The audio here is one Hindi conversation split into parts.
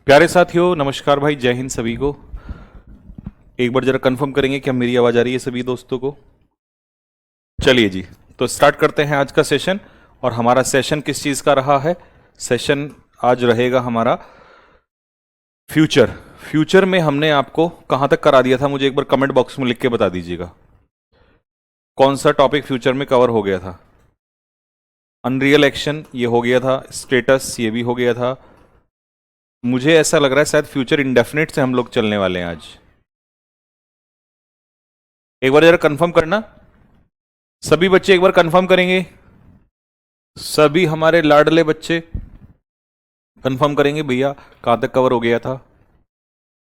प्यारे साथियों, नमस्कार भाई, जय हिंद सभी को। एक बार जरा कंफर्म करेंगे कि मेरी आवाज आ रही है सभी दोस्तों को। चलिए जी, तो स्टार्ट करते हैं आज का सेशन। और हमारा सेशन किस चीज का रहा है? सेशन आज रहेगा हमारा फ्यूचर। फ्यूचर में हमने आपको कहां तक करा दिया था, मुझे एक बार कमेंट बॉक्स में लिख के बता दीजिएगा। कौन सा टॉपिक फ्यूचर में कवर हो गया था? अनरियल एक्शन ये हो गया था, स्टेटस ये भी हो गया था। मुझे ऐसा लग रहा है शायद फ्यूचर इंडेफिनिट से हम लोग चलने वाले हैं आज। एक बार जरा कंफर्म करना, सभी बच्चे एक बार कंफर्म करेंगे। सभी हमारे लाडले बच्चे कंफर्म करेंगे भैया कहां तक कवर हो गया था।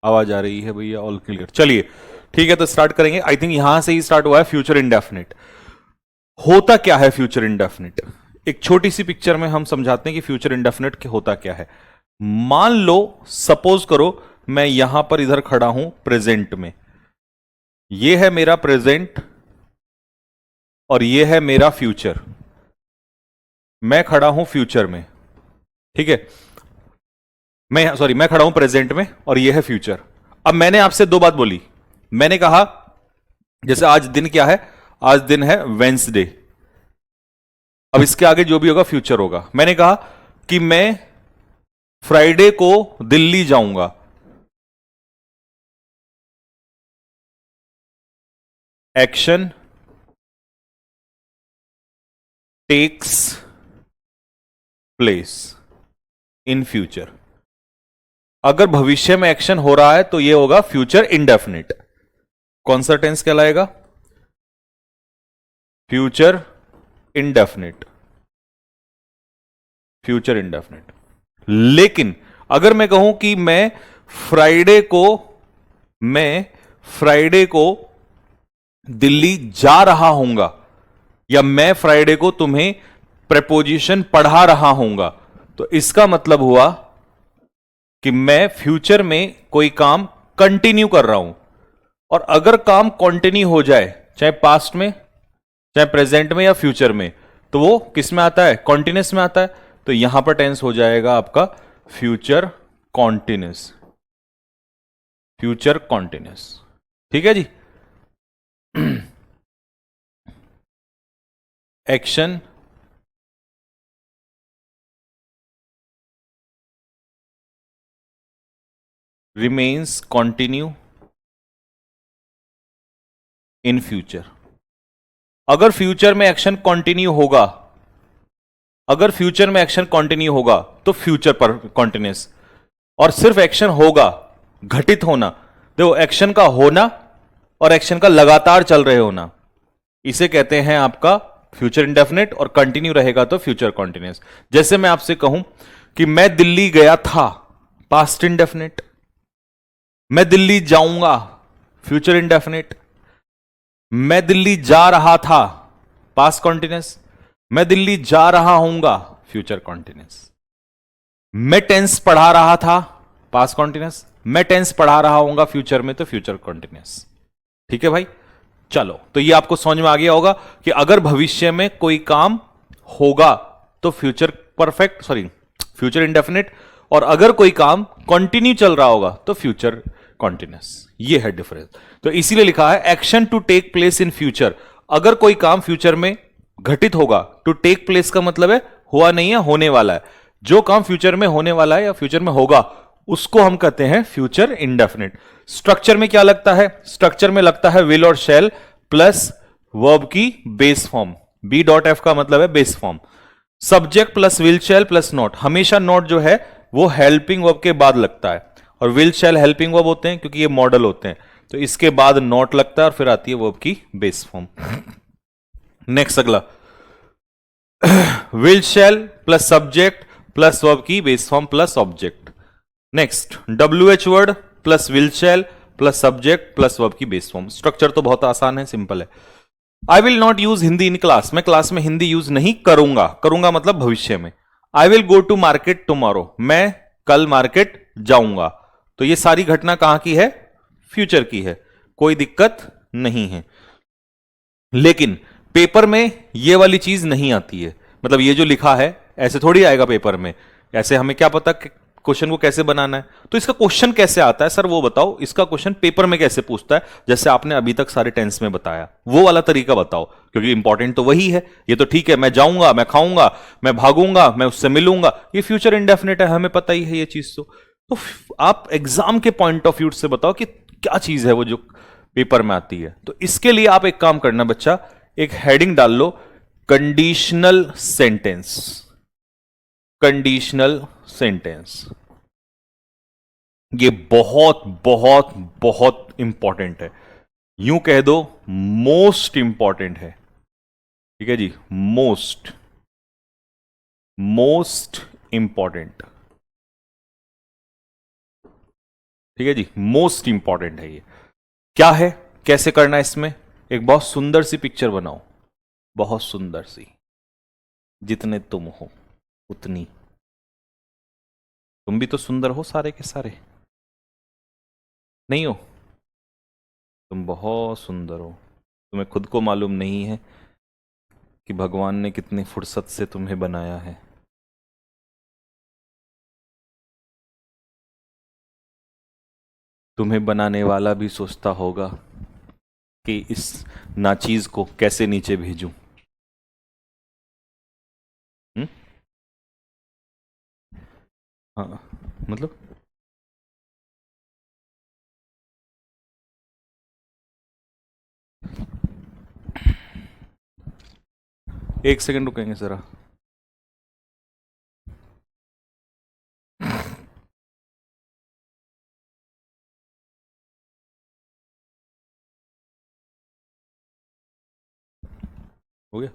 आवाज आ रही है भैया, ऑल क्लियर। चलिए ठीक है, तो स्टार्ट करेंगे। आई थिंक यहां से ही स्टार्ट हुआ है फ्यूचर इंडेफिनिट। होता क्या है फ्यूचर इंडेफिनिट? एक छोटी सी पिक्चर में हम समझाते हैं कि फ्यूचर इंडेफिनिट होता क्या है। मान लो, सपोज करो मैं यहां पर इधर खड़ा हूं प्रेजेंट में, ये है मेरा प्रेजेंट और ये है मेरा फ्यूचर। मैं खड़ा हूं फ्यूचर में, ठीक है। मैं खड़ा हूं प्रेजेंट में और ये है फ्यूचर। अब मैंने आपसे दो बात बोली। मैंने कहा जैसे आज दिन क्या है, आज दिन है वेंसडे। अब इसके आगे जो भी होगा फ्यूचर होगा। मैंने कहा कि मैं फ्राइडे को दिल्ली जाऊंगा। Action takes place in future. अगर भविष्य में एक्शन हो रहा है तो यह होगा फ्यूचर इंडेफिनिट। कौन सा टेंस कहलाएगा? Future indefinite. Future indefinite. लेकिन अगर मैं कहूं कि मैं फ्राइडे को दिल्ली जा रहा हूंगा, या मैं फ्राइडे को तुम्हें प्रेपोजिशन पढ़ा रहा हूंगा, तो इसका मतलब हुआ कि मैं फ्यूचर में कोई काम कंटिन्यू कर रहा हूं। और अगर काम कंटिन्यू हो जाए, चाहे पास्ट में, चाहे प्रेजेंट में या फ्यूचर में, तो वो किस में आता है? कॉन्टिन्यूस में आता है। तो यहां पर टेंस हो जाएगा आपका फ्यूचर कॉन्टिन्यूस। फ्यूचर कॉन्टिन्यूस, ठीक है जी। Action remains continue in future. अगर फ्यूचर में एक्शन कंटिन्यू होगा, अगर फ्यूचर में एक्शन कंटिन्यू होगा तो फ्यूचर पर कॉन्टिन्यूस। और सिर्फ एक्शन होगा, घटित होना, देखो एक्शन का होना और एक्शन का लगातार चल रहे होना, इसे कहते हैं आपका फ्यूचर इंडेफिनिट। और कंटिन्यू रहेगा तो फ्यूचर कॉन्टिन्यूस। जैसे मैं आपसे कहूं कि मैं दिल्ली गया था, पास्ट इंडेफिनिट। मैं दिल्ली जाऊंगा, फ्यूचर इंडेफिनिट। मैं दिल्ली जा रहा था, पास्ट कॉन्टिन्यूस। मैं दिल्ली जा रहा हूंगा, फ्यूचर कॉन्टिन्यूस। मैं टेंस पढ़ा रहा था, पास्ट कॉन्टिन्यूस। मैं टेंस पढ़ा रहा हूंगा फ्यूचर में, तो फ्यूचर कॉन्टिन्यूस। ठीक है भाई, चलो। तो ये आपको समझ में आ गया होगा कि अगर भविष्य में कोई काम होगा तो फ्यूचर परफेक्ट, फ्यूचर इंडेफिनिट। और अगर कोई काम कंटिन्यू चल रहा होगा तो फ्यूचर कॉन्टिन्यूस। ये है डिफरेंस। तो इसीलिए लिखा है action to take place in future. अगर कोई काम फ्यूचर में घटित होगा, टू टेक प्लेस का मतलब है हुआ नहीं है, होने वाला है। जो काम फ्यूचर में होने वाला है या फ्यूचर में होगा, उसको हम कहते हैं फ्यूचर इंडेफिनिट। स्ट्रक्चर में क्या लगता है? स्ट्रक्चर में लगता है विल और शैल प्लस वर्ब की base form. B dot F का मतलब है base form. Subject plus will shall plus not. हमेशा नॉट जो है वो हेल्पिंग वर्ब के बाद लगता है, और विल शैल हेल्पिंग वर्ब होते हैं क्योंकि ये मॉडल होते हैं। तो इसके बाद नॉट लगता है और फिर आती है वर्ब की बेस फॉर्म। नेक्स्ट अगला, will shall plus subject plus verb की base form plus object. Next, WH word plus will shall plus subject plus verb की बेस फॉर्म। स्ट्रक्चर तो बहुत आसान है, सिंपल है। I will not use Hindi in class. मैं क्लास में हिंदी यूज नहीं करूंगा। करूंगा मतलब भविष्य में। I will go to market tomorrow. मैं कल मार्केट जाऊंगा। तो ये सारी घटना कहां की है? फ्यूचर की है, कोई दिक्कत नहीं है। लेकिन पेपर में ये वाली चीज नहीं आती है। मतलब ये जो लिखा है ऐसे थोड़ी आएगा पेपर में। ऐसे हमें क्या पता क्वेश्चन को कैसे बनाना है। तो इसका क्वेश्चन कैसे आता है सर वो बताओ, इसका क्वेश्चन पेपर में कैसे पूछता है, जैसे आपने अभी तक सारे टेंस में बताया वो वाला तरीका बताओ, क्योंकि इंपॉर्टेंट तो वही है। ये तो ठीक है, मैं जाऊंगा, मैं खाऊंगा, मैं भागूंगा, मैं उससे मिलूंगा, ये फ्यूचर इंडेफिनिट है, हमें पता ही है ये चीज। तो आप एग्जाम के पॉइंट ऑफ व्यू से बताओ कि क्या चीज है वो जो पेपर में आती है। तो इसके लिए आप एक काम करना बच्चा, एक हेडिंग डाल लो, कंडीशनल सेंटेंस। कंडीशनल सेंटेंस ये बहुत बहुत बहुत इंपॉर्टेंट है, यूं कह दो मोस्ट इंपॉर्टेंट है। ठीक है जी, मोस्ट इंपॉर्टेंट। ठीक है जी, मोस्ट इंपॉर्टेंट है ये। क्या है, कैसे करना है, इसमें एक बहुत सुंदर सी पिक्चर बनाओ, बहुत सुंदर सी, जितने तुम हो उतनी। तुम भी तो सुंदर हो सारे के सारे, नहीं हो? तुम बहुत सुंदर हो, तुम्हें खुद को मालूम नहीं है कि भगवान ने कितनी फुर्सत से तुम्हें बनाया है। तुम्हें बनाने वाला भी सोचता होगा कि इस नाचीज को कैसे नीचे भेजूं। हाँ मतलब एक सेकंड रुकेंगे जरा। हो गया?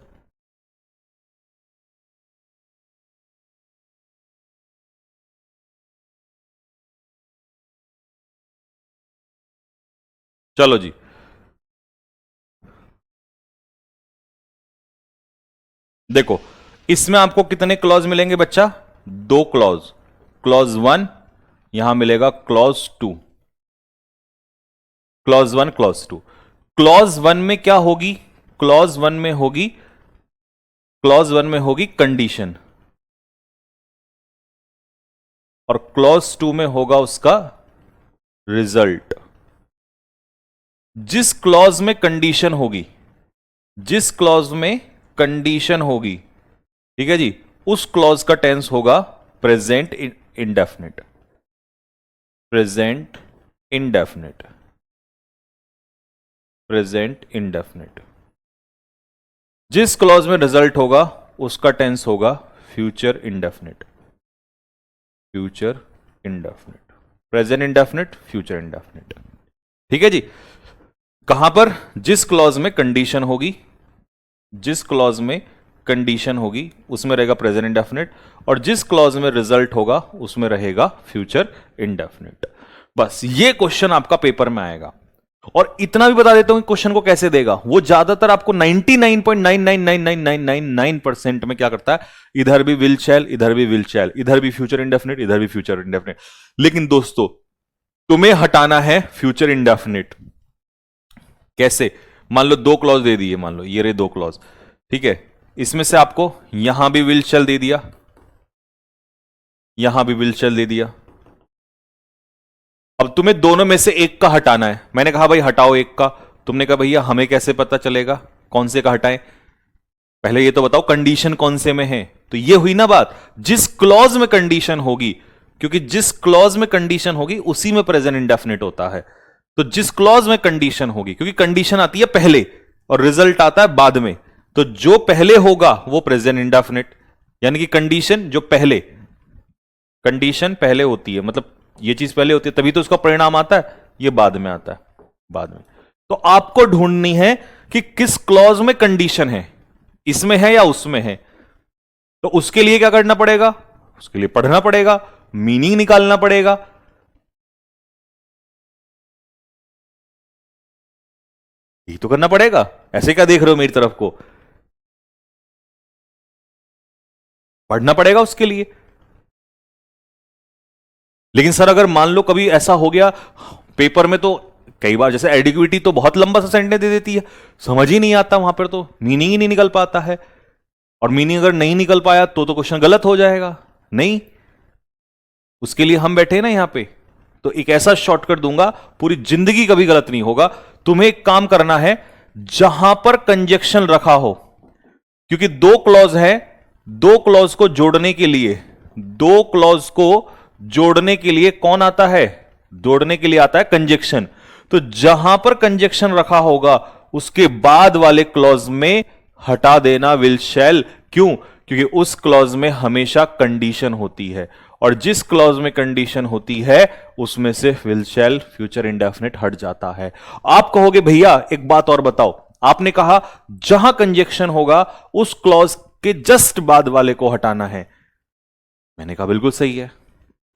चलो जी, देखो इसमें आपको कितने क्लॉज मिलेंगे बच्चा? 2 क्लॉज। क्लॉज 1 यहां मिलेगा, क्लॉज 2, क्लॉज 1, क्लॉज 2। क्लॉज 1 में क्या होगी? क्लॉज 1 में होगी, क्लॉज 1 में होगी कंडीशन, और क्लॉज 2 में होगा उसका रिजल्ट। जिस क्लॉज में कंडीशन होगी, जिस क्लॉज में कंडीशन होगी, ठीक है जी, उस क्लॉज का टेंस होगा present indefinite. Present indefinite, present indefinite. जिस क्लॉज में रिजल्ट होगा उसका टेंस होगा future indefinite. Future indefinite, present indefinite, future indefinite. ठीक है जी। कहां पर? जिस क्लॉज में कंडीशन होगी, जिस क्लॉज में कंडीशन होगी उसमें रहेगा प्रेजेंट इंडेफिनिट, और जिस क्लॉज में रिजल्ट होगा उसमें रहेगा फ्यूचर इंडेफिनिट। बस ये क्वेश्चन आपका पेपर में आएगा। और इतना भी बता देता हूं कि क्वेश्चन को कैसे देगा, वो ज्यादातर आपको 99.9999999% में क्या करता है, इधर भी विल शैल, इधर भी विल शैल, इधर भी फ्यूचर इंडेफिनिट, इधर भी फ्यूचर इंडेफिनिट। लेकिन दोस्तों तुम्हें हटाना है फ्यूचर इंडेफिनिट। कैसे? मान लो 2 क्लॉज दे दिए, मान लो ये रहे 2 क्लॉज, ठीक है, इसमें से आपको यहां भी विल शैल दे दिया, यहां भी विल शैल दे दिया। अब तुम्हें दोनों में से एक का हटाना है। मैंने कहा भाई हटाओ एक का, तुमने कहा भैया हमें कैसे पता चलेगा कौन से का हटाएं, पहले ये तो बताओ कंडीशन कौन से में है। तो ये हुई ना बात, जिस क्लॉज में कंडीशन होगी, क्योंकि जिस क्लॉज में कंडीशन होगी उसी में प्रेजेंट इंडेफिनिट होता है। तो जिस क्लॉज में कंडीशन होगी, क्योंकि कंडीशन आती है पहले और रिजल्ट आता है बाद में, तो जो पहले होगा वो प्रेजेंट इंडेफिनिट, यानी कि कंडीशन जो पहले, कंडीशन पहले होती है, मतलब ये चीज पहले होती है तभी तो उसका परिणाम आता है, ये बाद में आता है, बाद में। तो आपको ढूंढनी है कि किस क्लॉज में कंडीशन है, इसमें है या उसमें है। तो उसके लिए क्या करना पड़ेगा? उसके लिए पढ़ना पड़ेगा, मीनिंग निकालना पड़ेगा। यही तो करना पड़ेगा, ऐसे क्या देख रहे हो मेरी तरफ को, पढ़ना पड़ेगा उसके लिए। लेकिन सर अगर मान लो कभी ऐसा हो गया पेपर में, तो कई बार जैसे एडिक्विटी तो बहुत लंबा सा सेंटेंस दे देती है, समझ ही नहीं आता, वहां पर तो मीनिंग ही नहीं निकल पाता है, और मीनिंग अगर नहीं निकल पाया तो क्वेश्चन गलत हो जाएगा। नहीं, उसके लिए हम बैठे हैं ना यहां पे। तो एक ऐसा शॉर्टकट दूंगा, पूरी जिंदगी कभी गलत नहीं होगा। तुम्हें एक काम करना है, जहां पर कंजक्शन रखा हो, क्योंकि दो क्लॉज है, दो क्लॉज को जोड़ने के लिए, दो क्लॉज को जोड़ने के लिए कौन आता है? जोड़ने के लिए आता है कंजक्शन। तो जहां पर कंजक्शन रखा होगा उसके बाद वाले क्लॉज में हटा देना विल शैल। क्यों? क्योंकि उस क्लॉज में हमेशा कंडीशन होती है, और जिस क्लॉज में कंडीशन होती है उसमें से विल शैल फ्यूचर इंडेफिनिट हट जाता है। आप कहोगे भैया एक बात और बताओ, आपने कहा जहां कंजक्शन होगा उस क्लॉज के जस्ट बाद वाले को हटाना है। मैंने कहा बिल्कुल सही है।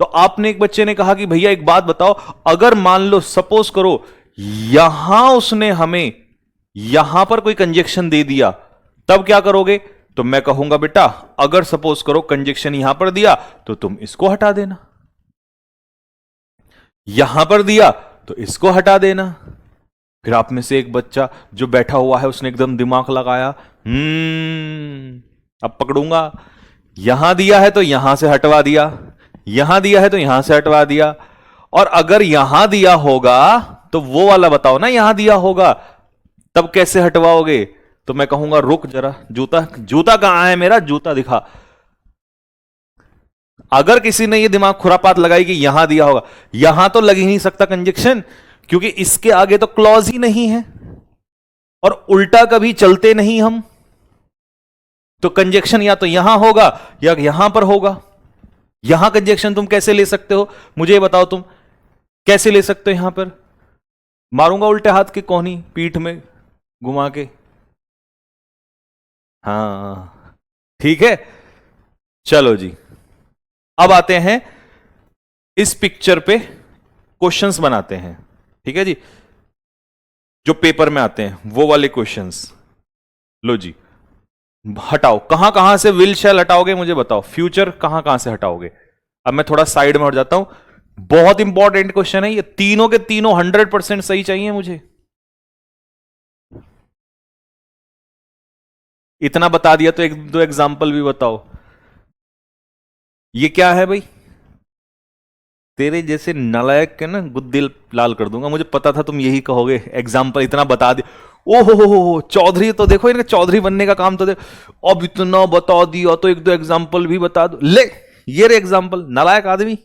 तो आपने, एक बच्चे ने कहा कि भैया एक बात बताओ, अगर मान लो सपोज करो यहां उसने हमें यहां पर कोई कंजक्शन दे दिया, तब क्या करोगे? तो मैं कहूंगा बेटा अगर सपोज करो कंजक्शन यहां पर दिया तो तुम इसको हटा देना, यहां पर दिया तो इसको हटा देना। फिर आप में से एक बच्चा जो बैठा हुआ है उसने एकदम दिमाग लगाया, अब पकड़ूंगा, यहां दिया है तो यहां से हटवा दिया, यहां दिया है तो यहां से हटवा दिया, और अगर यहां दिया होगा तो वो वाला बताओ ना, यहां दिया होगा तब कैसे हटवाओगे? तो मैं कहूंगा रुक जरा, जूता जूता कहां है मेरा, जूता दिखा। अगर किसी ने ये दिमाग खुरापात लगाई कि यहां दिया होगा, यहां तो लग ही नहीं सकता कंजक्शन, क्योंकि इसके आगे तो क्लॉज ही नहीं है, और उल्टा कभी चलते नहीं हम, तो कंजक्शन या तो यहां होगा या यहां पर होगा। यहां कंजक्शन तुम कैसे ले सकते हो? मुझे बताओ तुम कैसे ले सकते हो? यहां पर मारूंगा उल्टे हाथ की कोहनी पीठ में घुमा के। हाँ ठीक है, चलो जी, अब आते हैं इस पिक्चर पे, क्वेश्चंस बनाते हैं। ठीक है जी, जो पेपर में आते हैं वो वाले क्वेश्चंस। लो जी, हटाओ, कहां कहां से विल शैल हटाओगे मुझे बताओ, फ्यूचर कहां कहां से हटाओगे? अब मैं थोड़ा साइड में हट जाता हूं, बहुत इंपॉर्टेंट क्वेश्चन है ये, तीनों के तीनों 100% सही चाहिए मुझे। इतना बता दिया तो एक दो एग्जाम्पल भी बताओ। ये क्या है भाई? तेरे जैसे नालायक के ना गुद्दे लाल कर दूंगा, मुझे पता था तुम यही कहोगे। एग्जाम्पल इतना बता दिया, ओहो हो चौधरी, तो देखो इनका चौधरी बनने का काम तो देखो, अब इतना बता दिया तो एक दो एग्जाम्पल भी बता दो। ले ये रे एग्जाम्पल, नालायक आदमी।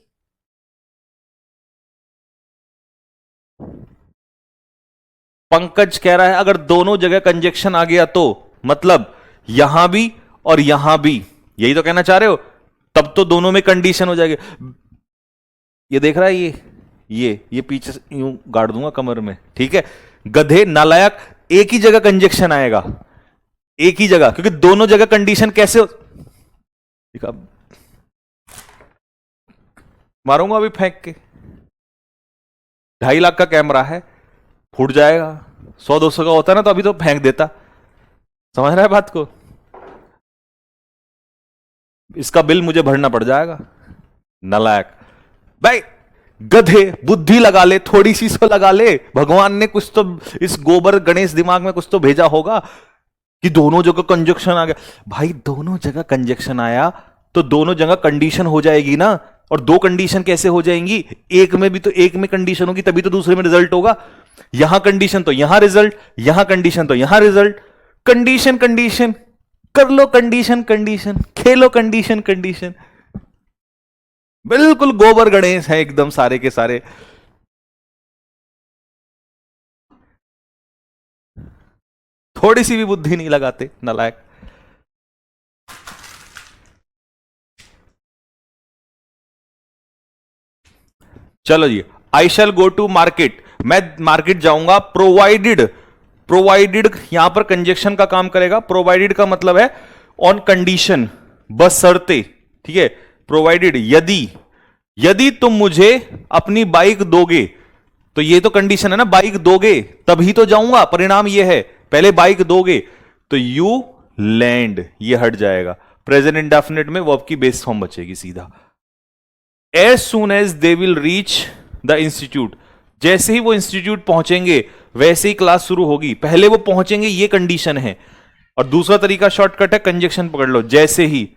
पंकज कह रहा है अगर दोनों जगह कंजक्शन आ गया तो मतलब यहां भी और यहां भी, यही तो कहना चाह रहे हो, तब तो दोनों में कंडीशन हो जाएगी। ये देख रहा है, ये पीछे यूं गाड़ दूंगा कमर में, ठीक है? गधे नालायक, एक ही जगह कंजक्शन आएगा, एक ही जगह, क्योंकि दोनों जगह कंडीशन कैसे हो? मारूंगा अभी फेंक के, 2.5 लाख का कैमरा है, फूट जाएगा। 100-200 का होता ना तो अभी तो फेंक देता। समझ रहा है बात को? इसका बिल मुझे भरना पड़ जाएगा। नालायक भाई, गधे, बुद्धि लगा ले, थोड़ी सी सो लगा ले। भगवान ने कुछ तो इस गोबर गणेश दिमाग में कुछ तो भेजा होगा कि दोनों जगह कंजक्शन आ गया। भाई दोनों जगह कंजक्शन आया तो दोनों जगह कंडीशन हो जाएगी ना, और दो कंडीशन कैसे हो जाएंगी? एक में भी तो, एक में कंडीशन होगी तभी तो दूसरे में रिजल्ट होगा। यहां कंडीशन तो यहां रिजल्ट, यहां कंडीशन तो यहां रिजल्ट। कंडीशन कंडीशन कर लो, कंडीशन कंडीशन खेलो, कंडीशन कंडीशन। बिल्कुल गोबर गणेश है एकदम सारे के सारे। थोड़ी सी भी बुद्धि नहीं लगाते, नालायक। चलो जी, आई शैल गो टू मार्केट, मैं मार्केट जाऊंगा, प्रोवाइडेड, प्रोवाइडेड यहां पर कंजक्शन का काम करेगा। प्रोवाइडेड का मतलब है ऑन कंडीशन, बशर्ते, ठीक है? प्रोवाइडेड, यदि, यदि तुम मुझे अपनी बाइक दोगे, तो ये तो कंडीशन है ना, बाइक दोगे तभी तो जाऊंगा, परिणाम ये है, पहले बाइक दोगे तो यू लैंड, ये हट जाएगा। प्रेजेंट इंडेफिनिट में वर्ब की बेस फॉर्म बचेगी सीधा। As soon as they will reach the institute, जैसे ही वो इंस्टीट्यूट पहुंचेंगे वैसे ही क्लास शुरू होगी। पहले वो पहुंचेंगे ये कंडीशन है, और दूसरा तरीका शॉर्टकट है, कंजक्शन पकड़ लो, जैसे ही,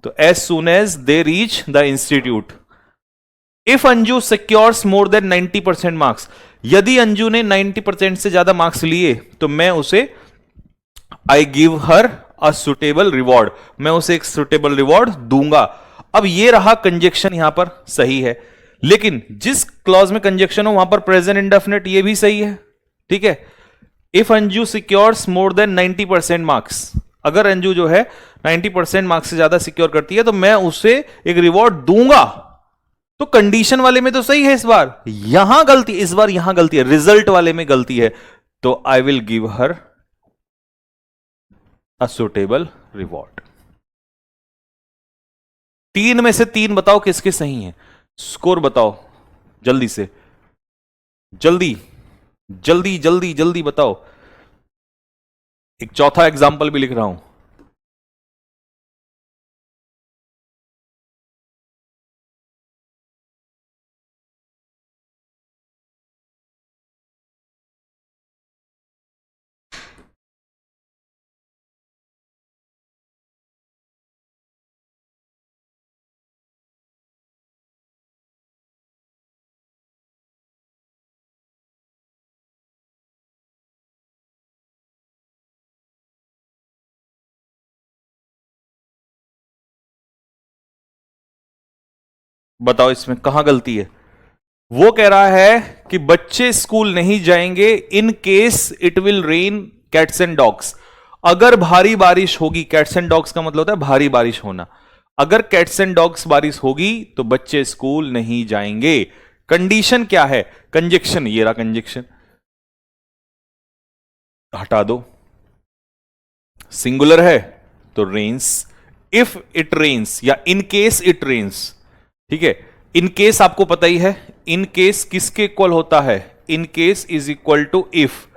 तो as soon as they reach the institute. If Anju secures more than 90% marks, यदि अंजू ने 90% से ज्यादा मार्क्स लिए तो मैं उसे I give her a suitable reward, मैं उसे एक सुटेबल रिवॉर्ड दूंगा। अब ये रहा कंजक्शन यहां पर सही है, लेकिन जिस क्लॉज में कंजक्शन हो वहां पर प्रेजेंट इंडेफिनिट ये भी सही है, ठीक है। If Anju secures more than 90% marks, अगर अंजू जो है 90% मार्क्स से ज्यादा सिक्योर करती है तो मैं उसे एक रिवॉर्ड दूंगा। तो कंडीशन वाले में तो सही है, इस बार यहां गलती, इस बार यहां गलती है, रिजल्ट वाले में गलती है। तो I will give her a suitable reward. 3 में से 3 बताओ किसके सही हैं, स्कोर बताओ जल्दी से, जल्दी जल्दी जल्दी जल्दी बताओ। एक चौथा एग्जाम्पल भी लिख रहा हूं। बताओ इसमें कहां गलती है। वो कह रहा है कि बच्चे स्कूल नहीं जाएंगे in case it will rain cats and dogs. अगर भारी बारिश होगी, कैट्स एंड डॉग्स का मतलब होता है भारी बारिश होना, अगर कैट्स एंड डॉग्स बारिश होगी तो बच्चे स्कूल नहीं जाएंगे। कंडीशन क्या है, कंजक्शन, ये रहा कंजक्शन, हटा दो, सिंगुलर है तो रेन्स, इफ इट रेन्स या इन केस इट रेन्स, ठीक है। इन केस आपको पता ही है, इन केस किसके इक्वल होता है, in case is equal to if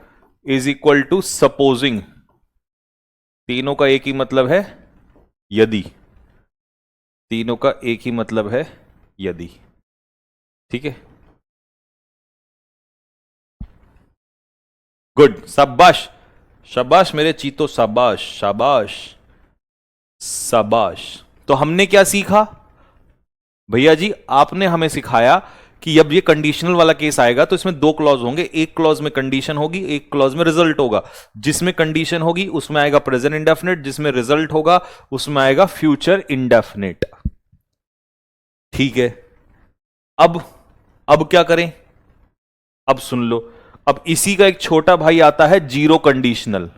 is equal to supposing, तीनों का एक ही मतलब है यदि, तीनों का एक ही मतलब है यदि, ठीक है। गुड, शाबाश शाबाश मेरे चीतो, शाबाश शाबाश शाबाश। तो हमने क्या सीखा भैया जी, आपने हमें सिखाया कि जब ये कंडीशनल वाला केस आएगा तो इसमें 2 क्लॉज होंगे, एक क्लॉज में कंडीशन होगी, एक क्लॉज में रिजल्ट होगा। जिसमें कंडीशन होगी उसमें आएगा प्रेजेंट इंडेफिनिट, जिसमें रिजल्ट होगा उसमें आएगा फ्यूचर इंडेफिनिट, ठीक है। अब क्या करें, अब सुन लो, अब इसी का एक छोटा भाई आता है जीरो कंडीशनल,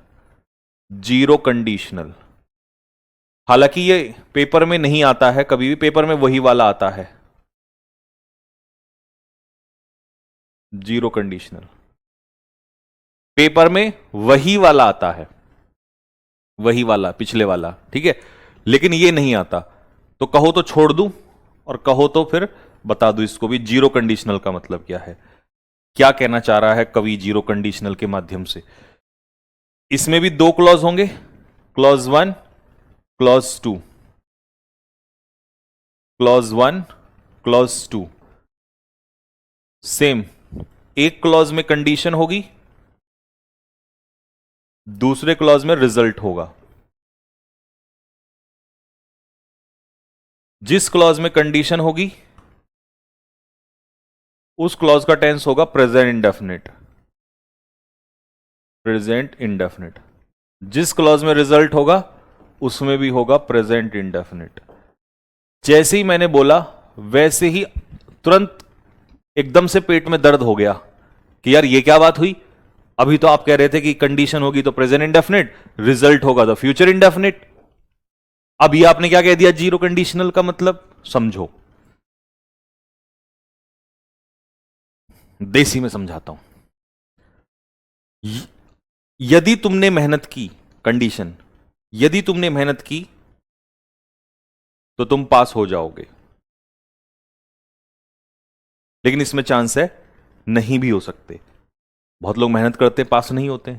जीरो कंडीशनल। हालांकि ये पेपर में नहीं आता है कभी भी, पेपर में वही वाला आता है जीरो कंडीशनल, पेपर में वही वाला आता है, वही वाला पिछले वाला, ठीक है। लेकिन ये नहीं आता, तो कहो तो छोड़ दूं और कहो तो फिर बता दूं इसको भी, जीरो कंडीशनल का मतलब क्या है, क्या कहना चाह रहा है कवि जीरो कंडीशनल के माध्यम से। इसमें भी 2 क्लॉज होंगे, clause 1 clause 2, clause 1 clause 2, same, एक क्लॉज में कंडीशन होगी, दूसरे क्लॉज में रिजल्ट होगा। जिस क्लॉज में कंडीशन होगी उस क्लॉज का टेंस होगा प्रेजेंट इंडेफिनिट, प्रेजेंट इंडेफिनिट। जिस क्लॉज में रिजल्ट होगा उसमें भी होगा प्रेजेंट इंडेफिनिट। जैसे ही मैंने बोला वैसे ही तुरंत एकदम से पेट में दर्द हो गया कि यार ये क्या बात हुई, अभी तो आप कह रहे थे कि कंडीशन होगी तो प्रेजेंट इंडेफिनिट, रिजल्ट होगा तो फ्यूचर इंडेफिनिट, अब ये आपने क्या कह दिया जीरो कंडीशनल का मतलब, समझो। देसी में समझाता हूं, यदि तुमने मेहनत की, कंडीशन, यदि तुमने मेहनत की तो तुम पास हो जाओगे, लेकिन इसमें चांस है नहीं भी हो सकते, बहुत लोग मेहनत करते पास नहीं होते,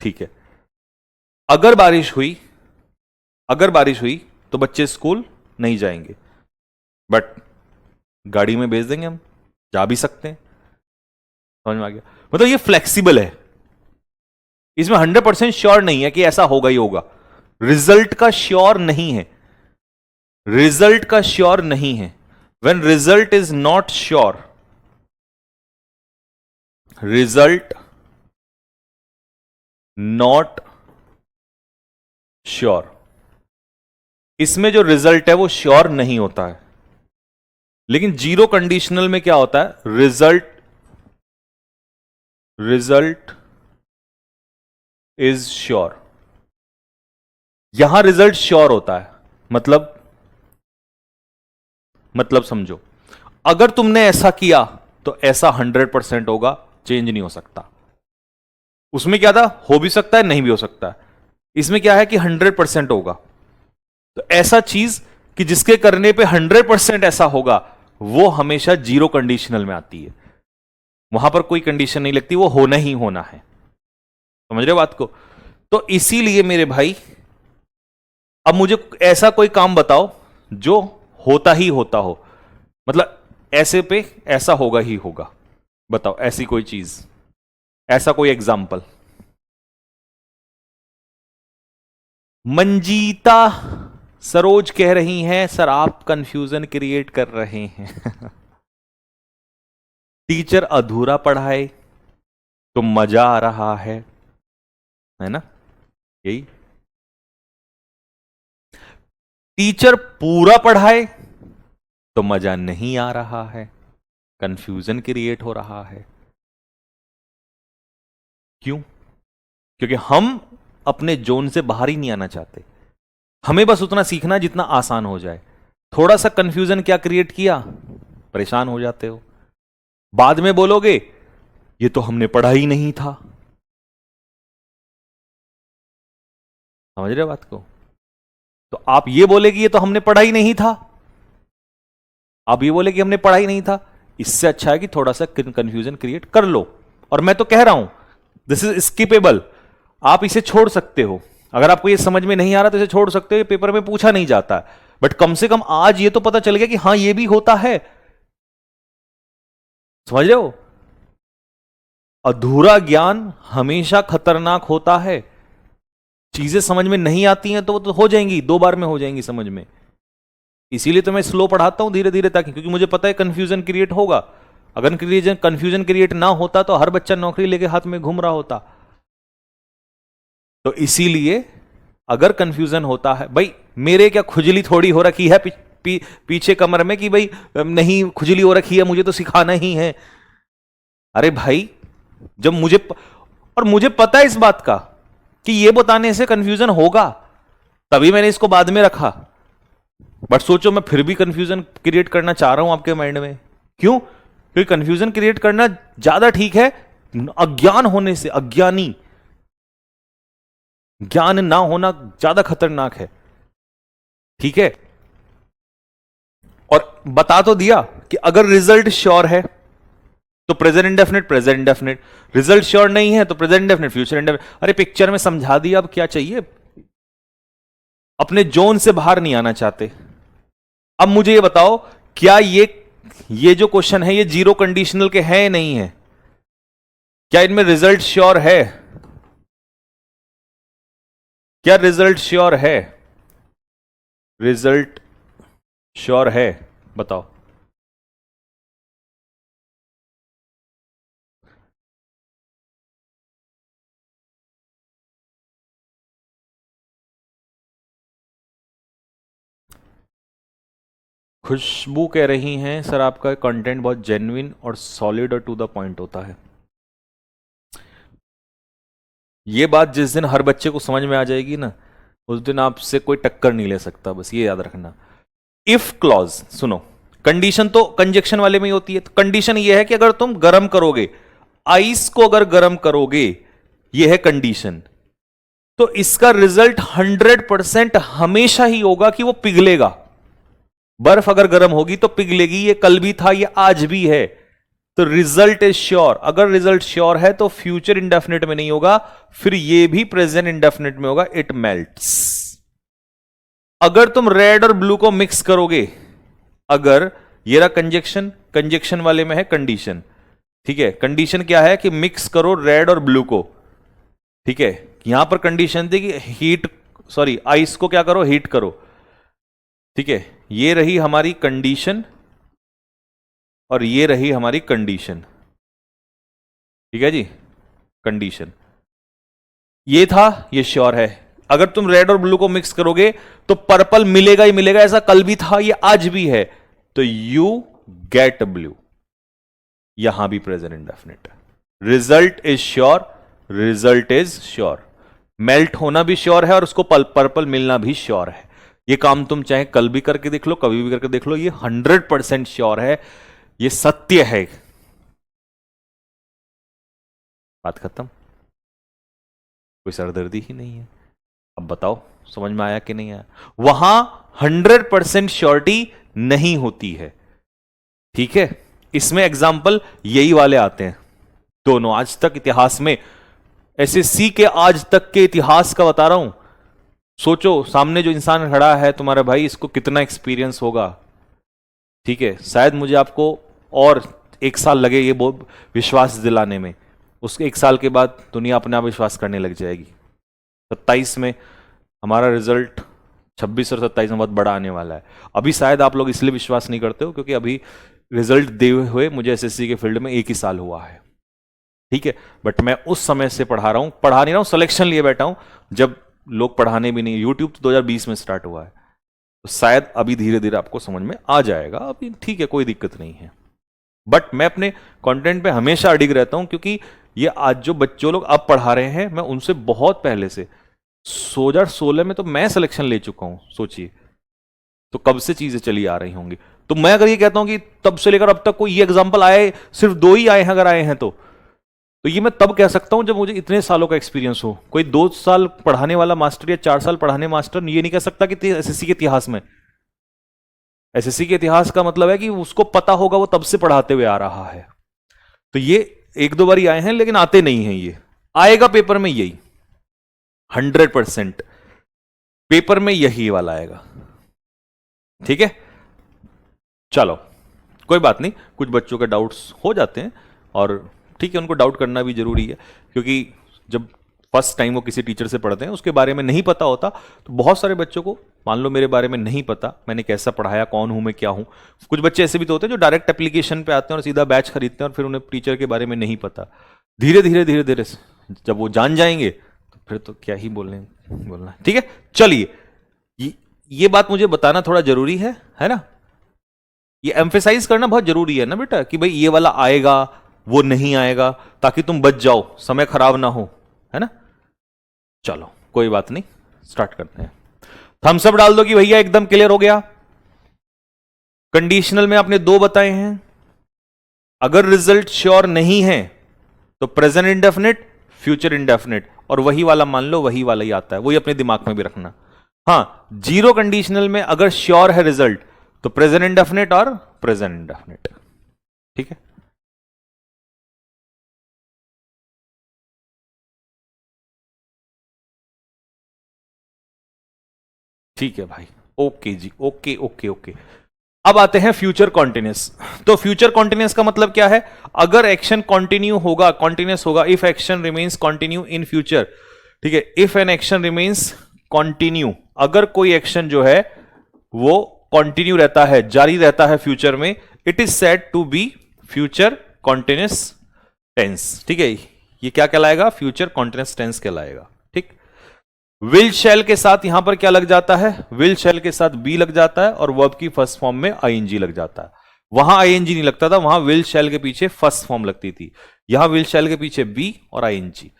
ठीक है। अगर बारिश हुई, अगर बारिश हुई तो बच्चे स्कूल नहीं जाएंगे, बट गाड़ी में भेज देंगे, हम जा भी सकते हैं, समझ में आ गया। मतलब ये फ्लेक्सिबल है, इसमें 100% श्योर नहीं है कि ऐसा होगा ही होगा, रिजल्ट का श्योर नहीं है, रिजल्ट का श्योर नहीं है, when result is not sure, result not sure, इसमें जो रिजल्ट है वो श्योर नहीं होता है। लेकिन जीरो कंडीशनल में क्या होता है, रिजल्ट इज श्योर। यहां रिजल्ट श्योर होता है, मतलब समझो, अगर तुमने ऐसा किया तो ऐसा 100% होगा, चेंज नहीं हो सकता। उसमें क्या था, हो भी सकता है नहीं भी हो सकता है, इसमें क्या है कि 100% होगा। तो ऐसा चीज कि जिसके करने पे 100% ऐसा होगा, वो हमेशा जीरो कंडीशनल में आती है। वहां पर कोई कंडीशन नहीं लगती, वो होना ही होना है। समझ रहे हो बात को? तो इसीलिए मेरे भाई, अब मुझे ऐसा कोई काम बताओ जो होता ही होता हो, मतलब ऐसे पे ऐसा होगा ही होगा। बताओ ऐसी कोई चीज, ऐसा कोई एग्जाम्पल। मंजीता सरोज कह रही हैं सर आप कंफ्यूजन क्रिएट कर रहे हैं। टीचर अधूरा पढ़ाए तो मजा आ रहा है ना? यही। टीचर पूरा पढ़ाए तो मजा नहीं आ रहा है, कंफ्यूजन क्रिएट हो रहा है। क्यों? क्योंकि हम अपने जोन से बाहर ही नहीं आना चाहते। हमें बस उतना सीखना जितना आसान हो जाए। थोड़ा सा कंफ्यूजन क्या क्रिएट किया, परेशान हो जाते हो। बाद में बोलोगे ये तो हमने पढ़ा ही नहीं था। समझ रहे हो बात को? तो आप ये बोले कि ये तो हमने पढ़ा ही नहीं था, आप ये बोले कि हमने पढ़ा ही नहीं था, इससे अच्छा है कि थोड़ा सा कंफ्यूजन क्रिएट कर लो। और मैं तो कह रहा हूं दिस इज स्किपेबल, आप इसे छोड़ सकते हो। अगर आपको ये समझ में नहीं आ रहा तो इसे छोड़ सकते हो, पेपर में पूछा नहीं जाता, बट कम से कम आज ये तो पता चल गया कि हां ये भी होता है। समझ रहे हो? अधूरा ज्ञान हमेशा खतरनाक होता है। चीजें समझ में नहीं आती हैं तो वो तो हो जाएंगी, 2 बार में हो जाएंगी समझ में। इसीलिए तो मैं स्लो पढ़ाता हूं, धीरे धीरे, ताकि, क्योंकि मुझे पता है कंफ्यूजन क्रिएट होगा। अगर कंफ्यूजन क्रिएट ना होता तो हर बच्चा नौकरी लेके हाथ में घूम रहा होता। तो इसीलिए अगर कंफ्यूजन होता है, भाई मेरे क्या खुजली थोड़ी हो रखी है पीछे कमर में कि भाई नहीं खुजली हो रखी है, मुझे तो सिखाना ही है। अरे भाई जब मुझे पता है इस बात का कि ये बताने से कंफ्यूजन होगा, तभी मैंने इसको बाद में रखा। बट सोचो मैं फिर भी कंफ्यूजन क्रिएट करना चाह रहा हूं आपके माइंड में। क्यों? क्योंकि कंफ्यूजन क्रिएट करना ज्यादा ठीक है अज्ञान होने से। अज्ञानी, ज्ञान ना होना ज्यादा खतरनाक है। ठीक है? और बता तो दिया कि अगर रिजल्ट श्योर है तो present indefinite, present indefinite. Result sure नहीं है तो प्रेजेंट इंडेफिनिट, फ्यूचर इंडेफिनिट। अरे पिक्चर में समझा दिया, अब क्या चाहिए? अपने जोन से बाहर नहीं आना चाहते। अब मुझे ये बताओ, क्या ये जो क्वेश्चन है ये जीरो कंडीशनल के हैं नहीं है? क्या इनमें रिजल्ट श्योर है? क्या रिजल्ट श्योर है? रिजल्ट श्योर है? बताओ। खुशबू कह रही हैं सर आपका कंटेंट बहुत जेन्युइन और सॉलिड और टू द पॉइंट होता है। ये बात जिस दिन हर बच्चे को समझ में आ जाएगी ना, उस दिन आपसे कोई टक्कर नहीं ले सकता, बस ये याद रखना। इफ क्लॉज सुनो, कंडीशन तो कंजक्शन वाले में ही होती है। तो कंडीशन ये है कि अगर तुम गर्म करोगे, आइस को अगर गर्म करोगे, ये है कंडीशन, तो इसका रिजल्ट 100% हमेशा ही होगा कि वो पिघलेगा। बर्फ अगर गर्म होगी तो पिघलेगी, ये कल भी था, ये आज भी है। तो रिजल्ट इज श्योर। अगर रिजल्ट श्योर है तो फ्यूचर इंडेफिनिट में नहीं होगा, फिर ये भी प्रेजेंट इंडेफिनिट में होगा, इट मेल्ट्स। अगर तुम रेड और ब्लू को मिक्स करोगे, अगर ये रहा कंजक्शन, कंजक्शन वाले में है कंडीशन। ठीक है? कंडीशन क्या है कि मिक्स करो रेड और ब्लू को। ठीक है? यहां पर कंडीशन थी कि आइस को क्या करो, हीट करो। ठीक है? ये रही हमारी कंडीशन और ये रही हमारी कंडीशन। ठीक है जी, कंडीशन ये था, ये श्योर है। अगर तुम रेड और ब्लू को मिक्स करोगे तो पर्पल मिलेगा ही मिलेगा, ऐसा कल भी था, ये आज भी है। तो यू गेट ब्लू, यहां भी present indefinite. Result is sure, result is sure. Melt होना भी श्योर है और उसको पर्पल मिलना भी श्योर है। ये काम तुम चाहे कल भी करके देख लो, कभी भी करके देख लो, ये 100% श्योर है, ये सत्य है। बात खत्म, कोई सरदर्दी ही नहीं है। अब बताओ समझ में आया कि नहीं आया? वहां 100% श्योरिटी नहीं होती है। ठीक है, इसमें एग्जाम्पल यही वाले आते हैं दोनों। आज तक इतिहास में, एसएससी के आज तक के इतिहास का बता रहा हूं। सोचो सामने जो इंसान खड़ा है तुम्हारा भाई, इसको कितना एक्सपीरियंस होगा। ठीक है, शायद मुझे आपको और 1 साल लगे ये विश्वास दिलाने में, उसके 1 साल के बाद दुनिया अपने आप विश्वास करने लग जाएगी। 27 में हमारा रिजल्ट 26 और 27 में बहुत बड़ा आने वाला है। अभी शायद आप लोग इसलिए विश्वास नहीं करते हो क्योंकि अभी रिजल्ट दे हुए मुझे एसएससी के फील्ड में 1 ही साल हुआ है। ठीक है, बट मैं उस समय से पढ़ा रहा हूं, पढ़ा नहीं रहा हूं, सिलेक्शन लिए बैठा हूं, जब लोग पढ़ाने भी नहीं। यूट्यूब तो 2020 में स्टार्ट हुआ है, तो शायद अभी धीरे धीरे आपको समझ में आ जाएगा। अभी ठीक है, कोई दिक्कत नहीं है। बट मैं अपने कंटेंट पे हमेशा अडिग रहता हूं, क्योंकि ये आज जो बच्चों लोग अब पढ़ा रहे हैं, मैं उनसे बहुत पहले से 2016 में तो मैं सिलेक्शन ले चुका हूं। सोचिए तो कब से चीजें चली आ रही होंगी। तो मैं अगर ये कहता हूं कि तब से लेकर अब तक कोई ये एग्जांपल आए, सिर्फ 2 ही आए हैं, अगर आए हैं तो ये मैं तब कह सकता हूं जब मुझे इतने सालों का एक्सपीरियंस हो। कोई 2 साल पढ़ाने वाला मास्टर या 4 साल पढ़ाने मास्टर ये नहीं कह सकता कि एसएससी के इतिहास में, एसएससी के इतिहास का मतलब है कि उसको पता होगा, वो तब से पढ़ाते हुए आ रहा है। तो ये 1-2 बार ही आए हैं, लेकिन आते नहीं हैं। ये आएगा पेपर में, यही 100% पेपर में यही वाला आएगा। ठीक है, चलो कोई बात नहीं, कुछ बच्चों के डाउट्स हो जाते हैं और ठीक है, उनको डाउट करना भी जरूरी है, क्योंकि जब फर्स्ट टाइम वो किसी टीचर से पढ़ते हैं, उसके बारे में नहीं पता होता, तो बहुत सारे बच्चों को, मान लो मेरे बारे में नहीं पता, मैंने कैसा पढ़ाया, कौन हूं मैं, क्या हूं। कुछ बच्चे ऐसे भी तो होते हैं जो डायरेक्ट एप्लीकेशन पे आते हैं और सीधा बैच खरीदते हैं और फिर उन्हें टीचर के बारे में नहीं पता। धीरे धीरे धीरे धीरे जब वो जान जाएंगे तो फिर तो क्या ही बोलना। ठीक है, चलिए, ये बात मुझे बताना थोड़ा जरूरी है ना? ये एम्फेसाइज करना बहुत जरूरी है ना बेटा, कि भाई ये वाला आएगा, वो नहीं आएगा, ताकि तुम बच जाओ, समय खराब ना हो, है ना? चलो कोई बात नहीं, स्टार्ट करते हैं। थम्स अप डाल दो कि भैया एकदम क्लियर हो गया। कंडीशनल में आपने 2 बताए हैं। अगर रिजल्ट श्योर नहीं है तो प्रेजेंट इंडेफिनिट, फ्यूचर इंडेफिनिट, और वही वाला मान लो, वही वाला ही आता है, वही अपने दिमाग में भी रखना। हां, 0 कंडीशनल में अगर श्योर है रिजल्ट तो प्रेजेंट इंडेफिनिट और प्रेजेंट इंडेफिनिट। ठीक है, ठीक है भाई, ओके जी, ओके ओके ओके। अब आते हैं फ्यूचर कॉन्टिन्यूस। तो फ्यूचर कॉन्टिन्यूस का मतलब क्या है? अगर एक्शन कंटिन्यू होगा, कॉन्टिन्यूस होगा, if action remains continue in future. ठीक है, if an action remains continue, अगर कोई एक्शन जो है वो कंटिन्यू रहता है, जारी रहता है फ्यूचर में, it is said to be future continuous tense. ठीक है, ये क्या कहलाएगा? फ्यूचर कॉन्टिन्यूस टेंस कहलाएगा। ठीक, विल शैल के साथ यहां पर क्या लग जाता है? विल शैल के साथ बी लग जाता है और वर्ब की फर्स्ट फॉर्म में आईएनजी लग जाता है। वहां आईएनजी नहीं लगता था, वहां विल शैल के पीछे फर्स्ट फॉर्म लगती थी। यहां विल शैल के पीछे बी और आईएनजी।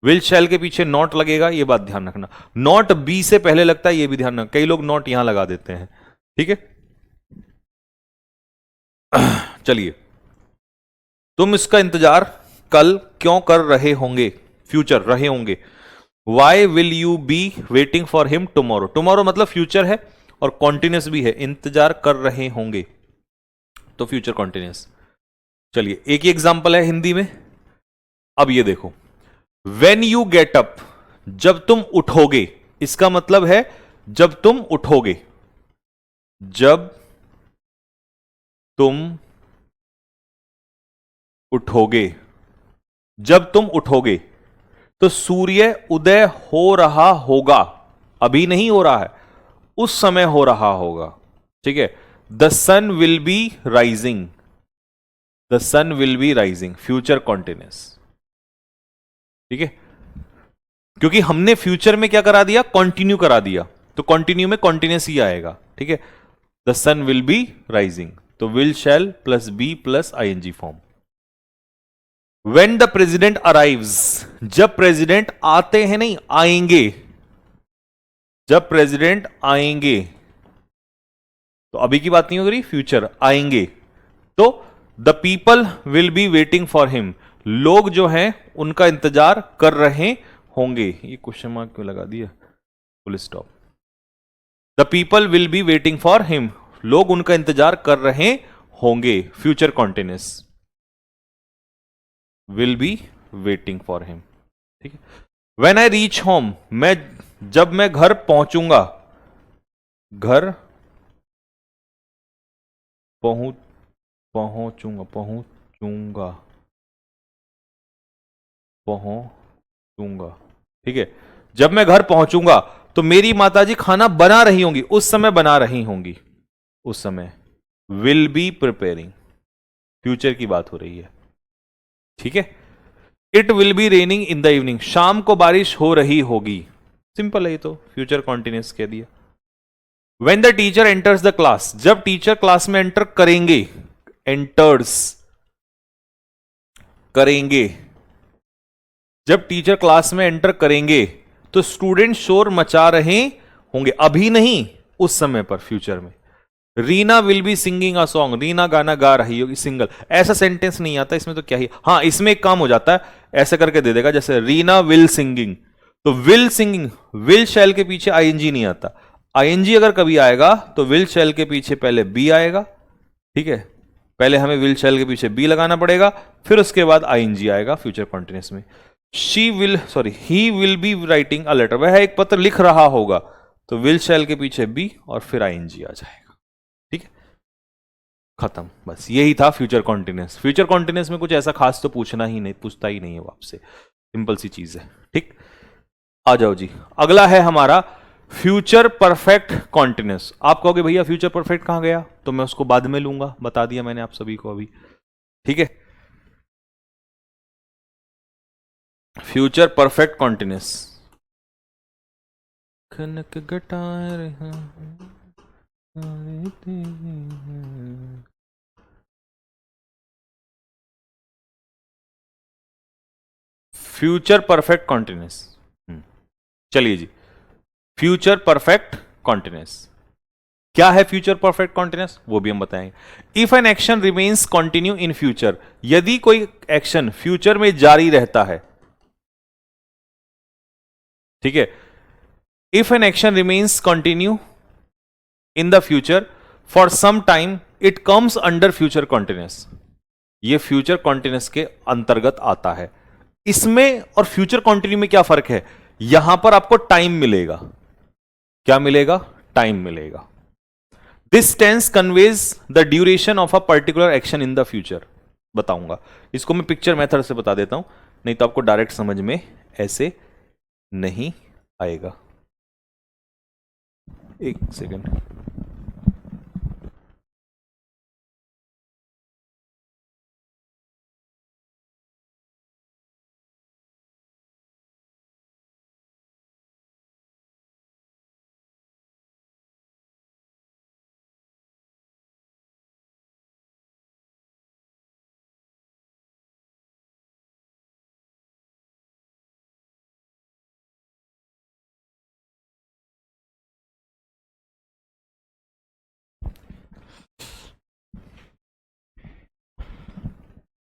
विल शैल के पीछे नॉट लगेगा, ये बात ध्यान रखना। नॉट बी से पहले लगता है, ये भी ध्यान रखना। कई लोग नॉट यहां लगा देते हैं। ठीक है, चलिए, तुम इसका इंतजार कल क्यों कर रहे होंगे? फ्यूचर रहे होंगे। Why will you be waiting for him tomorrow? Tomorrow मतलब फ्यूचर है और कॉन्टिन्यूस भी है, इंतजार कर रहे होंगे तो फ्यूचर कॉन्टिन्यूस। चलिए, एक ही एग्जांपल है हिंदी में। अब ये देखो, वेन यू गेट अप, जब तुम उठोगे, इसका मतलब है जब तुम उठोगे, जब तुम उठोगे, जब तुम उठोगे, तो सूर्य उदय हो रहा होगा। अभी नहीं हो रहा है, उस समय हो रहा होगा। ठीक है, the sun will be rising, the sun will be rising, future continuous. ठीक है, क्योंकि हमने फ्यूचर में क्या करा दिया, कंटिन्यू करा दिया, तो कंटिन्यू में कॉन्टिन्यूस ही आएगा। ठीक है, the sun will be rising, तो will shall plus be plus ING form. When the president arrives, जब प्रेसिडेंट आते हैं, नहीं आएंगे, जब प्रेसिडेंट आएंगे, तो अभी की बात नहीं हो रही, फ्यूचर आएंगे, तो the people will be waiting for him, लोग जो हैं उनका इंतजार कर रहे होंगे। ये क्वेश्चन मार्क क्यों लगा दिया, full stop. The people will be waiting for him, लोग उनका इंतजार कर रहे होंगे, future continuous, will be waiting for him. ठीक है, वेन आई रीच होम, मैं जब मैं घर पहुंचूंगा, घर पहुंचूंगा ठीक है, जब मैं घर पहुंचूंगा तो मेरी माताजी खाना बना रही होंगी, उस समय बना रही होंगी, उस समय विल बी प्रिपेयरिंग, फ्यूचर की बात हो रही है। ठीक है, it will be raining in the evening, शाम को बारिश हो रही होगी, सिंपल है ये तो, फ्यूचर कॉन्टिन्यूस कह दिया। When the teacher enters the class, जब टीचर क्लास में एंटर करेंगे, एंटर्स करेंगे, जब टीचर क्लास में एंटर करेंगे तो स्टूडेंट शोर मचा रहे होंगे, अभी नहीं उस समय पर, फ्यूचर में। Reena will be singing a song, Reena गाना गा रही होगी, सिंगल, ऐसा सेंटेंस नहीं आता इसमें, तो क्या ही, हाँ इसमें एक काम हो जाता है, ऐसे करके दे देगा, जैसे रीना विल सिंगिंग, तो विल सिंगिंग, विल शैल के पीछे आईएनजी नहीं आता, आईएनजी अगर कभी आएगा तो विल शैल के पीछे पहले बी आएगा। ठीक है, पहले हमें विल शैल के पीछे बी लगाना पड़ेगा, फिर उसके बाद आईएनजी आएगा फ्यूचर कॉन्टिन्यूस में। He will be writing a letter, वह एक पत्र लिख रहा होगा, तो विल शैल के पीछे बी और फिर आईएनजी आ जाएगा। ठीक है, खत्म, बस यही था फ्यूचर कॉन्टिन्यूस। फ्यूचर कॉन्टिन्यूस में कुछ ऐसा खास तो पूछता ही नहीं है वो आपसे, सिंपल सी चीज है। ठीक, आ जाओ जी, अगला है हमारा फ्यूचर परफेक्ट कॉन्टिन्यूस। आप कहोगे भैया फ्यूचर परफेक्ट कहां गया, तो मैं उसको बाद में लूंगा, बता दिया मैंने आप सभी को अभी। ठीक है, फ्यूचर परफेक्ट कॉन्टिन्यूस, खनक घटाए फ्यूचर परफेक्ट कॉन्टिन्यूस। चलिए जी, फ्यूचर परफेक्ट कॉन्टिन्यूस क्या है, फ्यूचर परफेक्ट कॉन्टिन्यूस वो भी हम बताएंगे। If an action remains continue in future, यदि कोई एक्शन फ्यूचर में जारी रहता है। ठीक है, if an action remains continue in the future for some time it comes under future continuous, ये फ्यूचर कॉन्टिन्यूस के अंतर्गत आता है। इसमें और फ्यूचर कॉन्टिन्यू में क्या फर्क है, यहां पर आपको टाइम मिलेगा, क्या मिलेगा, टाइम मिलेगा। This tense conveys the duration of a particular action in the future, बताऊंगा इसको मैं पिक्चर मेथड से बता देता हूं, नहीं तो आपको डायरेक्ट समझ में ऐसे नहीं आएगा। एक सेकेंड,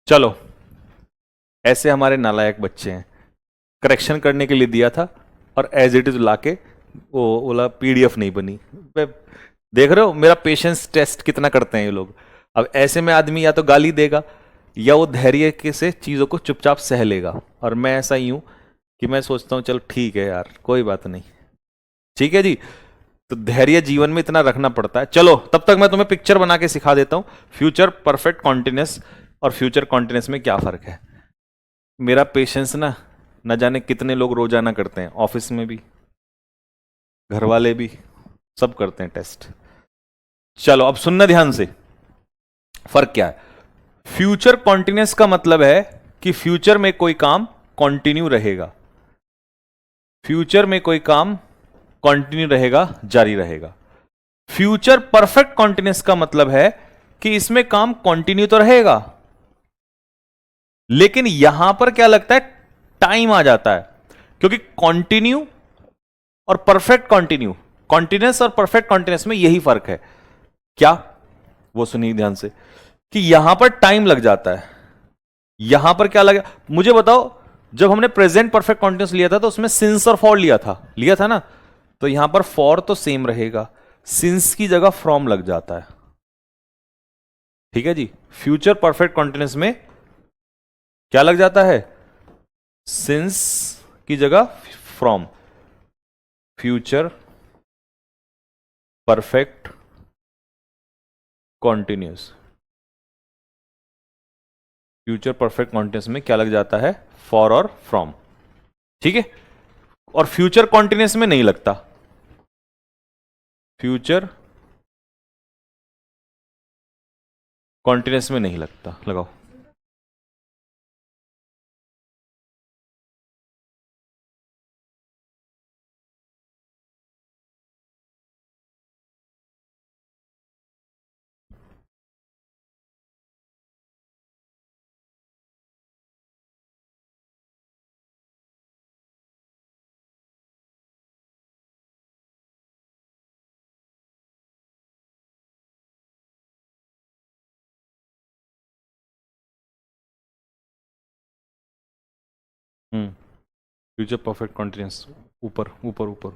चलो ऐसे हमारे नालायक बच्चे हैं, करेक्शन करने के लिए दिया था और एज इट इज लाके वो बोला पीडीएफ नहीं बनी। देख रहे हो मेरा पेशेंस टेस्ट कितना करते हैं ये लोग। अब ऐसे में आदमी या तो गाली देगा या वो धैर्य के से चीजों को चुपचाप सह लेगा, और मैं ऐसा ही हूं कि मैं सोचता हूं चलो ठीक है यार कोई बात नहीं, ठीक है जी। तो धैर्य जीवन में इतना रखना पड़ता है। चलो तब तक मैं तुम्हें पिक्चर बना के सिखा देता हूं फ्यूचर परफेक्ट कॉन्टिन्यूस और फ्यूचर कॉन्टिन्यूस में क्या फर्क है। मेरा पेशेंस ना न जाने कितने लोग रोजाना करते हैं, ऑफिस में भी, घर वाले भी, सब करते हैं टेस्ट। चलो अब सुनना ध्यान से, फर्क क्या है। फ्यूचर कॉन्टिन्यूस का मतलब है कि फ्यूचर में कोई काम कंटिन्यू रहेगा, फ्यूचर में कोई काम कंटिन्यू रहेगा, जारी रहेगा। फ्यूचर परफेक्ट कॉन्टिन्यूस का मतलब है कि इसमें काम कंटिन्यू तो रहेगा, लेकिन यहां पर क्या लगता है, टाइम आ जाता है, क्योंकि कंटिन्यू और परफेक्ट कंटिन्यू, कॉन्टिन्यूस और परफेक्ट कॉन्टिन्यूस में यही फर्क है। क्या, वो सुनिए ध्यान से, कि यहां पर टाइम लग जाता है, यहां पर क्या लगे, मुझे बताओ, जब हमने प्रेजेंट परफेक्ट कॉन्टिन्यूस लिया था तो उसमें सिंस और फॉर लिया था ना, तो यहां पर फॉर तो सेम रहेगा, सिंस की जगह फ्रॉम लग जाता है। ठीक है जी, फ्यूचर परफेक्ट कॉन्टिन्यूस में क्या लग जाता है, सिंस की जगह from. Future perfect continuous, future perfect continuous में क्या लग जाता है, फॉर और फ्रॉम। ठीक है, और फ्यूचर कॉन्टिन्यूस में नहीं लगता, फ्यूचर कॉन्टिन्यूस में नहीं लगता। लगाओ, फ्यूचर परफेक्ट कॉन्टिन्यूस, ऊपर ऊपर ऊपर,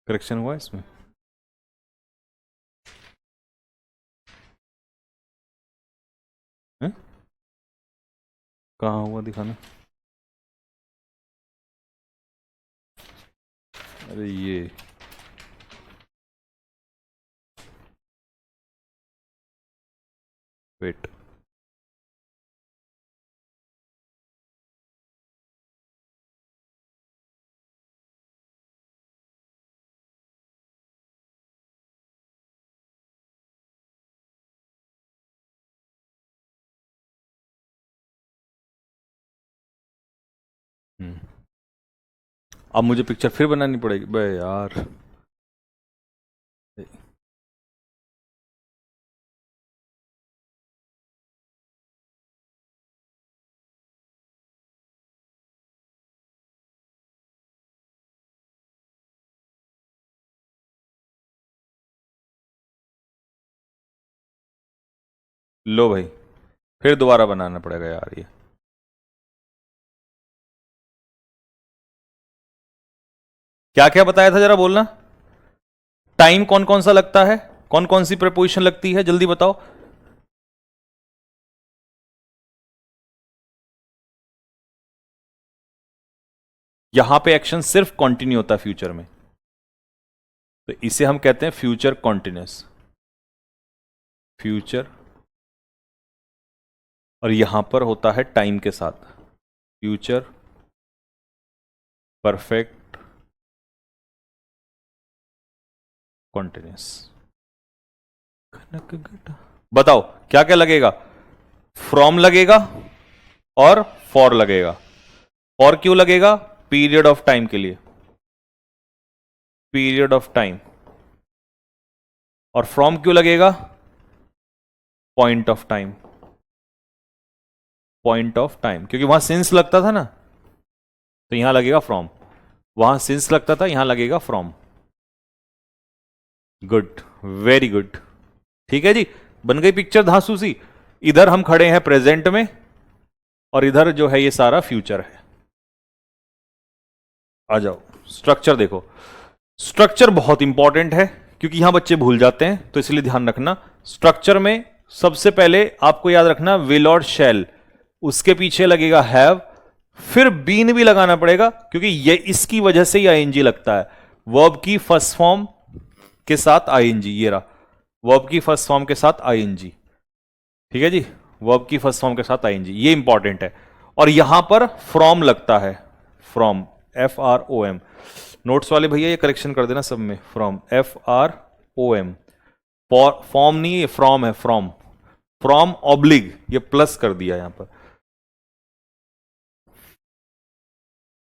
करेक्शन हुआ इसमें, है? कहाँ हुआ दिखाना, अरे ये वेट, अब मुझे पिक्चर फिर बनानी पड़ेगी बे यार। लो भाई, फिर दोबारा बनाना पड़ेगा यार ये। क्या क्या बताया था जरा बोलना, टाइम कौन कौन सा लगता है, कौन कौन सी प्रीपोजिशन लगती है, जल्दी बताओ। यहां पे एक्शन सिर्फ कंटिन्यू होता है फ्यूचर में, तो इसे हम कहते हैं फ्यूचर कॉन्टिन्यूस, फ्यूचर, और यहां पर होता है टाइम के साथ, फ्यूचर परफेक्ट कॉन्टिन्यूस। बताओ क्या क्या लगेगा, फ्रॉम लगेगा और फॉर लगेगा। फॉर क्यों लगेगा, पीरियड ऑफ टाइम के लिए, पीरियड ऑफ टाइम। और फ्रॉम क्यों लगेगा, point of time, point of time, क्योंकि वहां सिंस लगता था ना, तो यहां लगेगा फ्रॉम, वहां सिंस लगता था, यहां लगेगा फ्रॉम। Good, very good. ठीक है जी, बन गई पिक्चर धांसू सी। इधर हम खड़े हैं प्रेजेंट में, और इधर जो है ये सारा फ्यूचर है। आ जाओ, स्ट्रक्चर देखो, स्ट्रक्चर बहुत इंपॉर्टेंट है, क्योंकि यहां बच्चे भूल जाते हैं, तो इसलिए ध्यान रखना। स्ट्रक्चर में सबसे पहले आपको याद रखना विल और शैल, उसके पीछे लगेगा हैव, फिर बीन भी लगाना पड़ेगा, क्योंकि ये इसकी वजह से ही आईएनजी लगता है, वर्ब की फर्स्ट फॉर्म के साथ आईएनजी। ये रहा, वर्ब की फर्स्ट फॉर्म के साथ आईएनजी। ठीक है जी, वर्ब की फर्स्ट फॉर्म के साथ आईएनजी, ये इंपॉर्टेंट है। और यहां पर फ्रॉम लगता है, फ्रॉम, FROM। नोट्स वाले भैया ये करेक्शन कर देना सब में, फ्रॉम FROM। फॉर्म नहीं, ये फ्रॉम है, फ्रॉम, फ्रॉम ऑब्लिग, ये प्लस कर दिया यहां पर,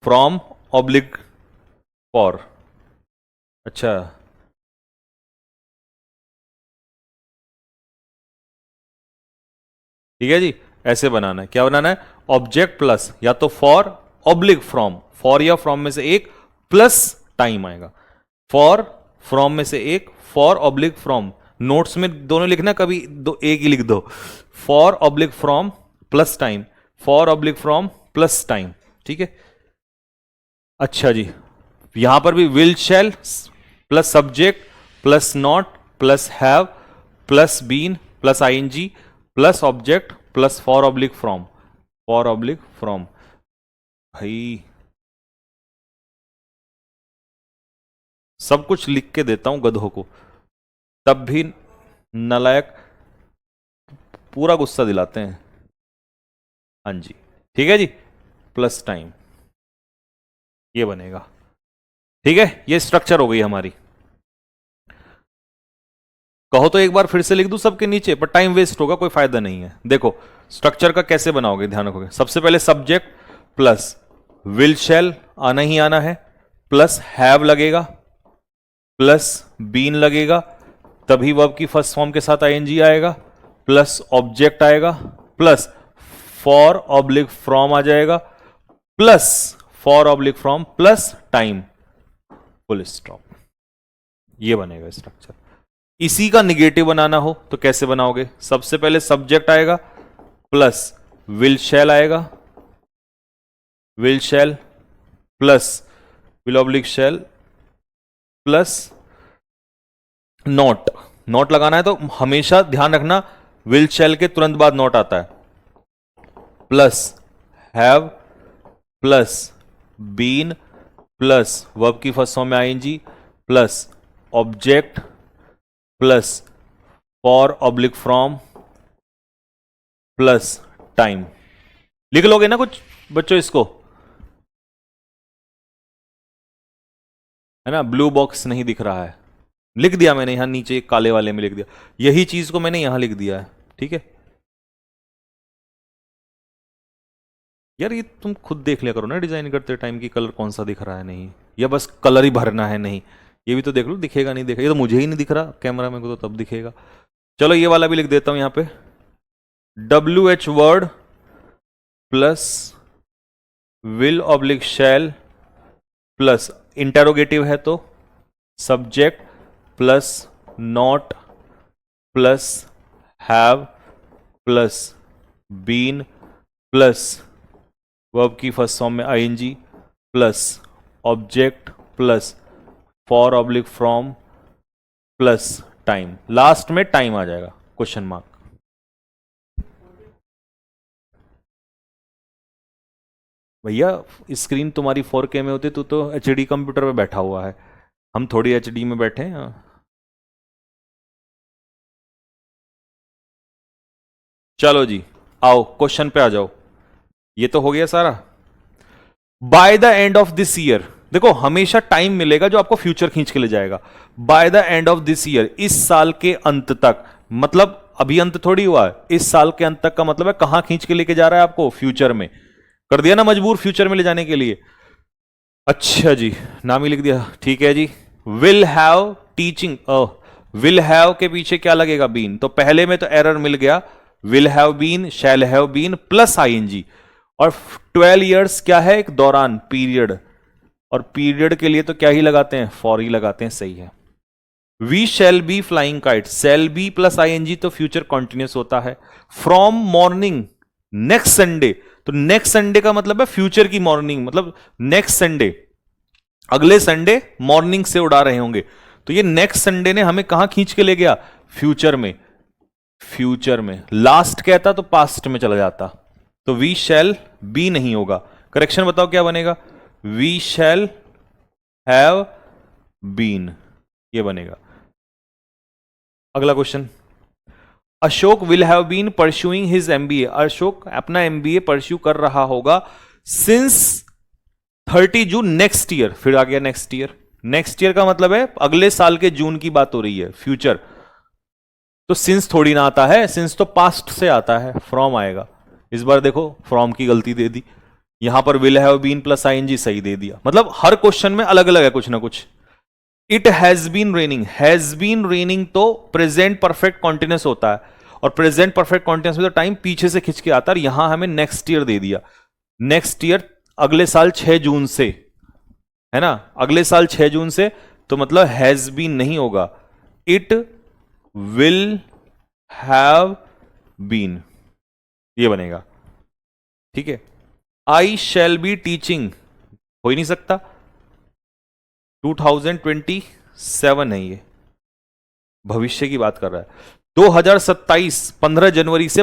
फ्रॉम ऑब्लिग फॉर। अच्छा, ठीक है जी, ऐसे बनाना है। क्या बनाना है? ऑब्जेक्ट प्लस या तो फॉर ऑब्लिक फ्रॉम, फॉर या फ्रॉम में से एक प्लस टाइम आएगा, फॉर फ्रॉम में से एक, फॉर ऑब्लिक फ्रॉम। नोट्स में दोनों लिखना, कभी दो एक ही लिख दो, for oblique from plus time, for oblique from plus time, ठीक है। अच्छा जी, यहां पर भी will shall plus subject plus not plus have plus been plus ING plus object plus for oblique from, for oblique from. भाई सब कुछ लिख के देता हूं गधों को, तब भी नालायक पूरा गुस्सा दिलाते हैं। हाँ जी, ठीक है जी, प्लस टाइम ये बनेगा, ठीक है। ये स्ट्रक्चर हो गई हमारी। कहो तो एक बार फिर से लिख दूं सबके नीचे, पर टाइम वेस्ट होगा, कोई फायदा नहीं है। देखो स्ट्रक्चर का कैसे बनाओगे, ध्यान रखोगे। सबसे पहले सब्जेक्ट प्लस विल शैल आना ही आना है, प्लस हैव लगेगा, प्लस बीन लगेगा, तभी वर्ब की फर्स्ट फॉर्म के साथ आईएनजी आएगा, प्लस ऑब्जेक्ट आएगा, प्लस फॉर ऑब्लिक फ्रॉम आ जाएगा, plus for oblique from plus time, full stop. ये बनेगा स्ट्रक्चर। इसी का निगेटिव बनाना हो तो कैसे बनाओगे? सबसे पहले सब्जेक्ट आएगा प्लस विल शैल आएगा, will shall plus will oblique shall plus not, not लगाना है तो हमेशा ध्यान रखना विल शैल के तुरंत बाद नॉट आता है, plus have plus been plus verb की फर्स्ट फॉर्म में ING plus object plus for oblique from plus time. लिख लोगे ना कुछ बच्चों इसको, है ना? ब्लू बॉक्स नहीं दिख रहा है, लिख दिया मैंने यहां नीचे काले वाले में लिख दिया, यही चीज को मैंने यहां लिख दिया है, ठीक है। यार ये तुम खुद देख लिया करो ना डिजाइन करते टाइम की कलर कौन सा दिख रहा है, नहीं, या बस कलर ही भरना है, नहीं ये भी तो देख लो, दिखेगा नहीं दिखेगा, ये तो मुझे ही नहीं दिख रहा कैमरा में को, तो तब दिखेगा। चलो ये वाला भी लिख देता हूं यहां पे, WH word plus will oblique shall plus interrogative है तो subject plus not plus have plus been plus verb की फर्स्ट फॉर्म में ING plus object plus for oblique from plus time, last में टाइम आ जाएगा क्वेश्चन मार्क। भैया स्क्रीन तुम्हारी 4K में होती, तो HD कंप्यूटर पे बैठा हुआ है, हम थोड़ी HD में बैठे हैं। चलो जी आओ क्वेश्चन पे आ जाओ, ये तो हो गया सारा। Bye the end of this year, देखो हमेशा टाइम मिलेगा जो आपको फ्यूचर खींच के ले जाएगा। Bye the end of this year, इस साल के अंत तक, मतलब अभी अंत थोड़ी हुआ है, इस साल के अंत तक का मतलब है कहां खींच के लेके जा रहा है आपको, फ्यूचर में कर दिया ना मजबूर फ्यूचर में ले जाने के लिए। अच्छा जी, नाम ही लिख दिया, ठीक है जी। Will have teaching, will have के पीछे क्या लगेगा? बीन, तो पहले में तो एरर मिल गया, will have been shall have been plus ING, और 12 इयर्स क्या है? एक दौरान, पीरियड, और पीरियड के लिए तो क्या ही लगाते हैं? फॉर ही लगाते हैं, सही है। We shall be flying kite, shall be plus ING तो फ्यूचर कॉन्टिन्यूस होता है। फ्रॉम मॉर्निंग नेक्स्ट संडे, तो नेक्स्ट संडे का मतलब है फ्यूचर की मॉर्निंग, मतलब नेक्स्ट संडे, अगले संडे मॉर्निंग से उड़ा रहे होंगे, तो ये नेक्स्ट संडे ने हमें कहां खींच के ले गया? फ्यूचर में, फ्यूचर में। लास्ट कहता तो पास्ट में चला जाता, तो वी शैल बी नहीं होगा। करेक्शन बताओ क्या बनेगा? वी शैल हैव बीन, ये बनेगा। अगला question, Ashok will have been pursuing his MBA, Ashok अपना एमबीए परस्यू कर रहा होगा सिंस 30 जून नेक्स्ट ईयर, फिर आ गया नेक्स्ट ईयर। नेक्स्ट ईयर का मतलब है अगले साल के जून की बात हो रही है, फ्यूचर। तो सिंस थोड़ी ना आता है, सिंस तो पास्ट से आता है, फ्रॉम आएगा। इस बार देखो फ्रॉम की गलती दे दी, यहां पर will have been plus ING सही दे दिया। मतलब हर क्वेश्चन में अलग अलग है कुछ ना कुछ। It has been raining, has been raining तो प्रेजेंट परफेक्ट कॉन्टिन्यूस होता है, और प्रेजेंट परफेक्ट कॉन्टिन्यूस में तो टाइम पीछे से खिंच के आता है। यहां हमें नेक्स्ट ईयर दे दिया, नेक्स्ट ईयर अगले साल 6 जून से, है ना, अगले साल 6 जून से, तो मतलब हैज बीन नहीं होगा, इट विल हैव बीन, ये बनेगा। ठीक है, आई शैल बी टीचिंग हो ही नहीं सकता, 2027 है ये, भविष्य की बात कर रहा है। 2027 15 जनवरी से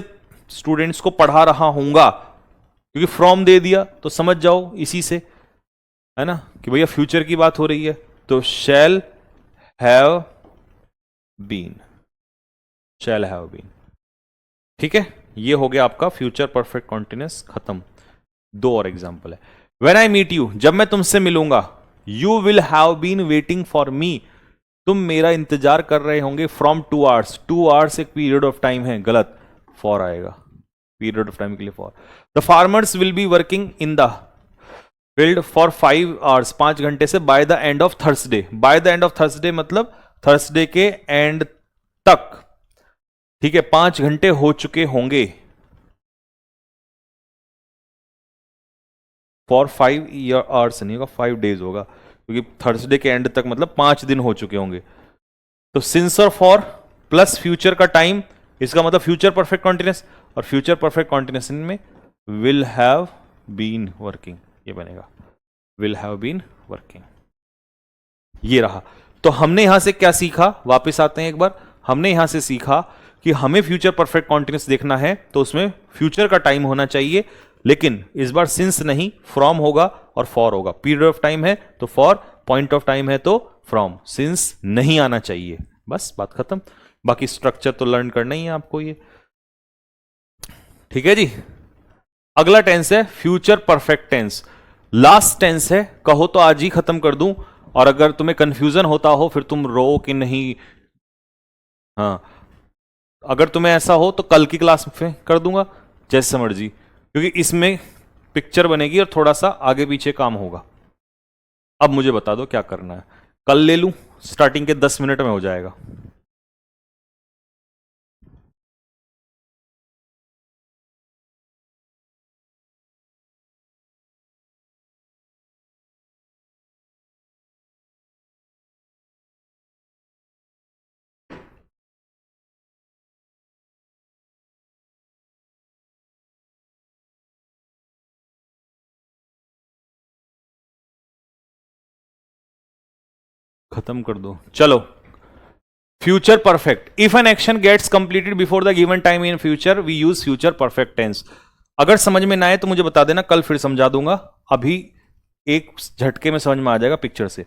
स्टूडेंट्स को पढ़ा रहा हूंगा, क्योंकि फ्रॉम दे दिया तो समझ जाओ इसी से, है ना, कि भैया फ्यूचर की बात हो रही है। तो shall have been, shall have been. ठीक है, ये हो गया आपका फ्यूचर परफेक्ट कॉन्टिन्यूस खत्म। 2 और एग्जांपल है। व्हेन आई मीट यू, जब मैं तुमसे मिलूंगा, you will have been waiting for me, तुम मेरा इंतजार कर रहे होंगे, फ्रॉम 2 आवर्स, 2 आवर्स एक पीरियड ऑफ टाइम है, गलत, फॉर आएगा, पीरियड ऑफ टाइम के लिए for. The farmers will be working in the field for 5 hours, 5 घंटे से, by the end of Thursday, by the end of Thursday मतलब थर्सडे के एंड तक। ठीक है, 5 घंटे हो चुके होंगे, फॉर 5 आवर्स नहीं होगा, 5 डेज होगा, क्योंकि थर्सडे के एंड तक मतलब 5 दिन हो चुके होंगे। तो सिंस और फॉर प्लस फ्यूचर का टाइम, इसका मतलब फ्यूचर परफेक्ट कॉन्टिन्यूस, और फ्यूचर परफेक्ट कॉन्टिन्यूस में विल हैव बीन वर्किंग, ये बनेगा, विल हैव बीन वर्किंग। ये रहा। तो हमने यहां से क्या सीखा, वापस आते हैं एक बार, हमने यहां से सीखा कि हमें फ्यूचर परफेक्ट कॉन्टिन्यूस देखना है तो उसमें फ्यूचर का टाइम होना चाहिए, लेकिन इस बार सिंस नहीं, फ्रॉम होगा और फॉर होगा। पीरियड ऑफ टाइम है तो फॉर, पॉइंट ऑफ टाइम है तो फ्रॉम, सिंस नहीं आना चाहिए, बस बात खत्म। बाकी स्ट्रक्चर तो लर्न करना ही है आपको ये। ठीक है जी। अगला टेंस है future perfect tense, last tense है, कहो तो आज ही खत्म कर दूं, और अगर तुम्हें कंफ्यूजन होता हो फिर तुम रो कि नहीं, हाँ, अगर तुम्हें ऐसा हो तो कल की क्लास में कर दूंगा, जैसे समझ जी, क्योंकि इसमें पिक्चर बनेगी और थोड़ा सा आगे पीछे काम होगा। अब मुझे बता दो क्या करना है, कल ले लूं, स्टार्टिंग के 10 मिनट में हो जाएगा। खत्म कर दो, चलो। Future perfect, if an action gets completed before the given time in future we use future perfect tense. अगर समझ में ना आए तो मुझे बता देना, कल फिर समझा दूंगा, अभी एक झटके में समझ में आ जाएगा पिक्चर से।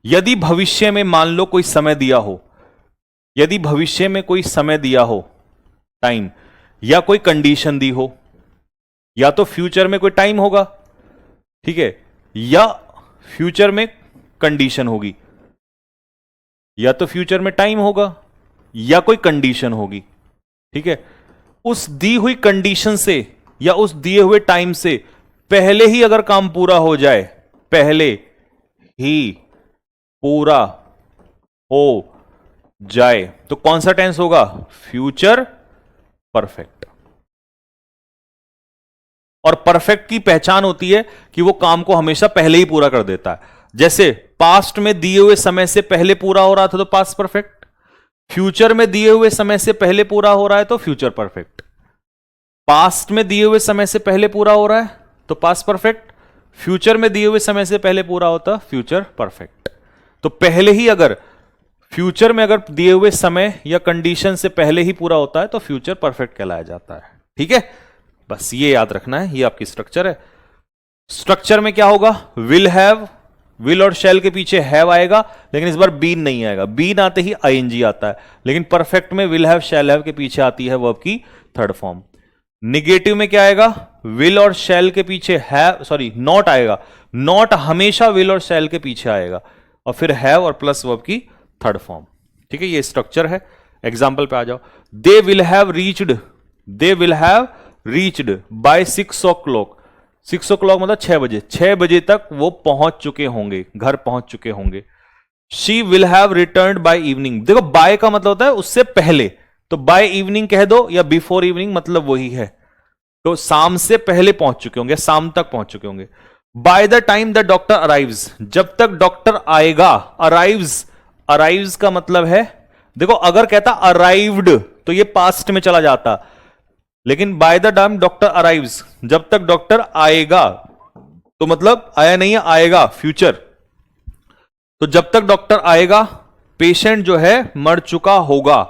यदि भविष्य में मान लो कोई समय दिया हो, यदि भविष्य में कोई समय दिया हो, टाइम, या कोई कंडीशन दी हो, या तो फ्यूचर में कोई टाइम होगा, ठीक है, या फ्यूचर में कंडीशन होगी, या तो फ्यूचर में टाइम होगा या कोई कंडीशन होगी। ठीक है, उस दी हुई कंडीशन से या उस दिए हुए टाइम से पहले ही अगर काम पूरा हो जाए, पहले ही पूरा हो जाए, तो कौन सा टेंस होगा, फ्यूचर परफेक्ट। और परफेक्ट की पहचान होती है कि वो काम को हमेशा पहले ही पूरा कर देता है। जैसे पास्ट में दिए हुए समय से पहले पूरा हो रहा था तो पास्ट परफेक्ट, फ्यूचर में दिए हुए समय से पहले पूरा हो रहा है तो फ्यूचर परफेक्ट, पास्ट में दिए हुए समय से पहले पूरा हो रहा है तो पास्ट परफेक्ट, फ्यूचर में दिए हुए समय से पहले पूरा होता फ्यूचर परफेक्ट। तो पहले ही अगर फ्यूचर में अगर दिए हुए समय या कंडीशन से पहले ही पूरा होता है तो फ्यूचर परफेक्ट कहलाया जाता है। ठीक है, बस ये याद रखना है, ये आपकी स्ट्रक्चर है। स्ट्रक्चर में क्या होगा, विल हैव, विल और शैल के पीछे हैव आएगा, लेकिन इस बार बीन नहीं आएगा, बीन आते ही आईएनजी आता है, लेकिन परफेक्ट में विल हैव शैल हैव के पीछे आती है वर्ब की थर्ड फॉर्म। निगेटिव में क्या आएगा, विल और शैल के पीछे हैव, सॉरी नॉट आएगा, नॉट हमेशा विल और शैल के पीछे आएगा, और फिर हैव और प्लस वर्ब की थर्ड फॉर्म। ठीक है, ये स्ट्रक्चर है, एग्जाम्पल पे आ जाओ। They will have reached by 6 o'clock। 6 o'clock मतलब 6 बजे, 6 बजे तक वो पहुंच चुके होंगे, घर पहुंच चुके होंगे। She will have return by evening. देखो बाय का मतलब होता है उससे पहले, तो बाय इवनिंग कह दो या बिफोर इवनिंग मतलब वही है, तो शाम से पहले पहुंच चुके होंगे, शाम तक पहुंच चुके होंगे। By the time the doctor arrives, जब तक डॉक्टर आएगा। अराइव्स का मतलब है, देखो अगर कहता अराइव्ड तो ये पास्ट में चला जाता, लेकिन by the time doctor arrives, जब तक डॉक्टर आएगा, तो मतलब आया नहीं है, आएगा, फ्यूचर। तो जब तक डॉक्टर आएगा पेशेंट जो है मर चुका होगा।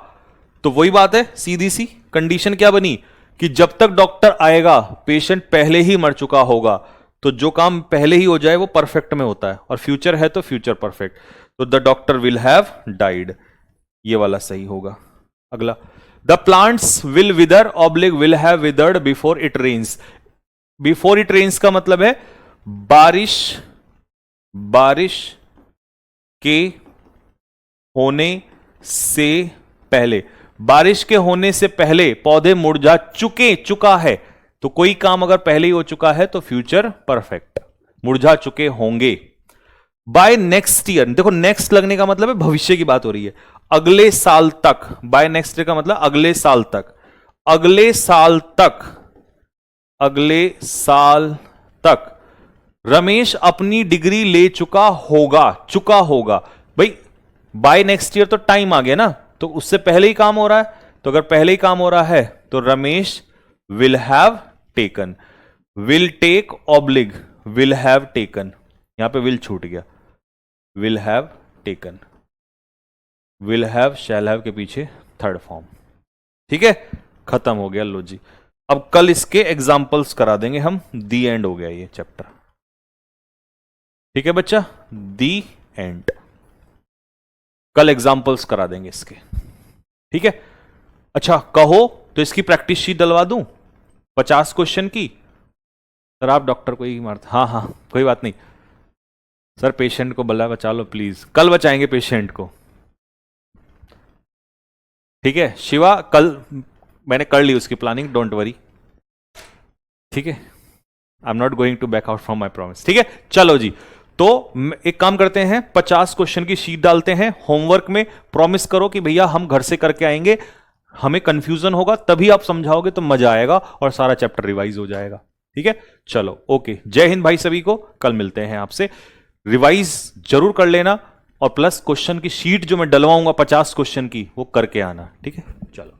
तो वही बात है, सीधी सी कंडीशन क्या बनी कि जब तक डॉक्टर आएगा पेशेंट पहले ही मर चुका होगा। तो जो काम पहले ही हो जाए वो परफेक्ट में होता है, और फ्यूचर है तो फ्यूचर परफेक्ट। तो the doctor will have died, ये वाला सही होगा। अगला, the plants will wither oblique will have withered before it rains. Before it rains का मतलब है बारिश के होने से पहले। बारिश के होने से पहले पौधे मुरझा चुका है, तो कोई काम अगर पहले ही हो चुका है तो फ्यूचर परफेक्ट, मुरझा चुके होंगे। बाय नेक्स्ट ईयर, देखो नेक्स्ट लगने का मतलब है भविष्य की बात हो रही है, अगले साल तक। बाय नेक्स्ट ईयर का मतलब अगले साल तक, अगले साल तक रमेश अपनी डिग्री ले चुका होगा। भाई बाय नेक्स्ट ईयर तो टाइम आ गया ना, तो उससे पहले ही काम हो रहा है, तो अगर पहले ही काम हो रहा है तो Ramesh will have taken. Will take ऑब्लिग विल हैव टेकन, यहां पे विल छूट गया, will have taken. Will have shall have के पीछे थर्ड फॉर्म। ठीक है, खत्म हो गया। लो जी, अब कल इसके एग्जाम्पल्स करा देंगे हम। दी एंड हो गया ये चैप्टर। ठीक है बच्चा, दी एंड। कल एग्जाम्पल्स करा देंगे इसके। ठीक है, अच्छा कहो तो इसकी प्रैक्टिस शीट डलवा दूं 50 क्वेश्चन की। सर आप डॉक्टर को ही मारते, हाँ कोई बात नहीं सर, पेशेंट को बचा लो प्लीज, कल बचाएंगे पेशेंट को। ठीक है शिवा, कल मैंने कर ली उसकी प्लानिंग, डोंट वरी। ठीक है, I am not going to back out from my promise. ठीक है, चलो जी, तो एक काम करते हैं, 50 क्वेश्चन की शीट डालते हैं होमवर्क में। प्रॉमिस करो कि भैया हम घर से करके आएंगे, हमें कंफ्यूजन होगा तभी आप समझाओगे तो मजा आएगा और सारा चैप्टर रिवाइज हो जाएगा। ठीक है, चलो ओके, जय हिंद भाई सभी को, कल मिलते हैं आपसे। रिवाइज जरूर कर लेना, और प्लस क्वेश्चन की शीट जो मैं डलवाऊंगा 50 क्वेश्चन की वो करके आना। ठीक है, चलो।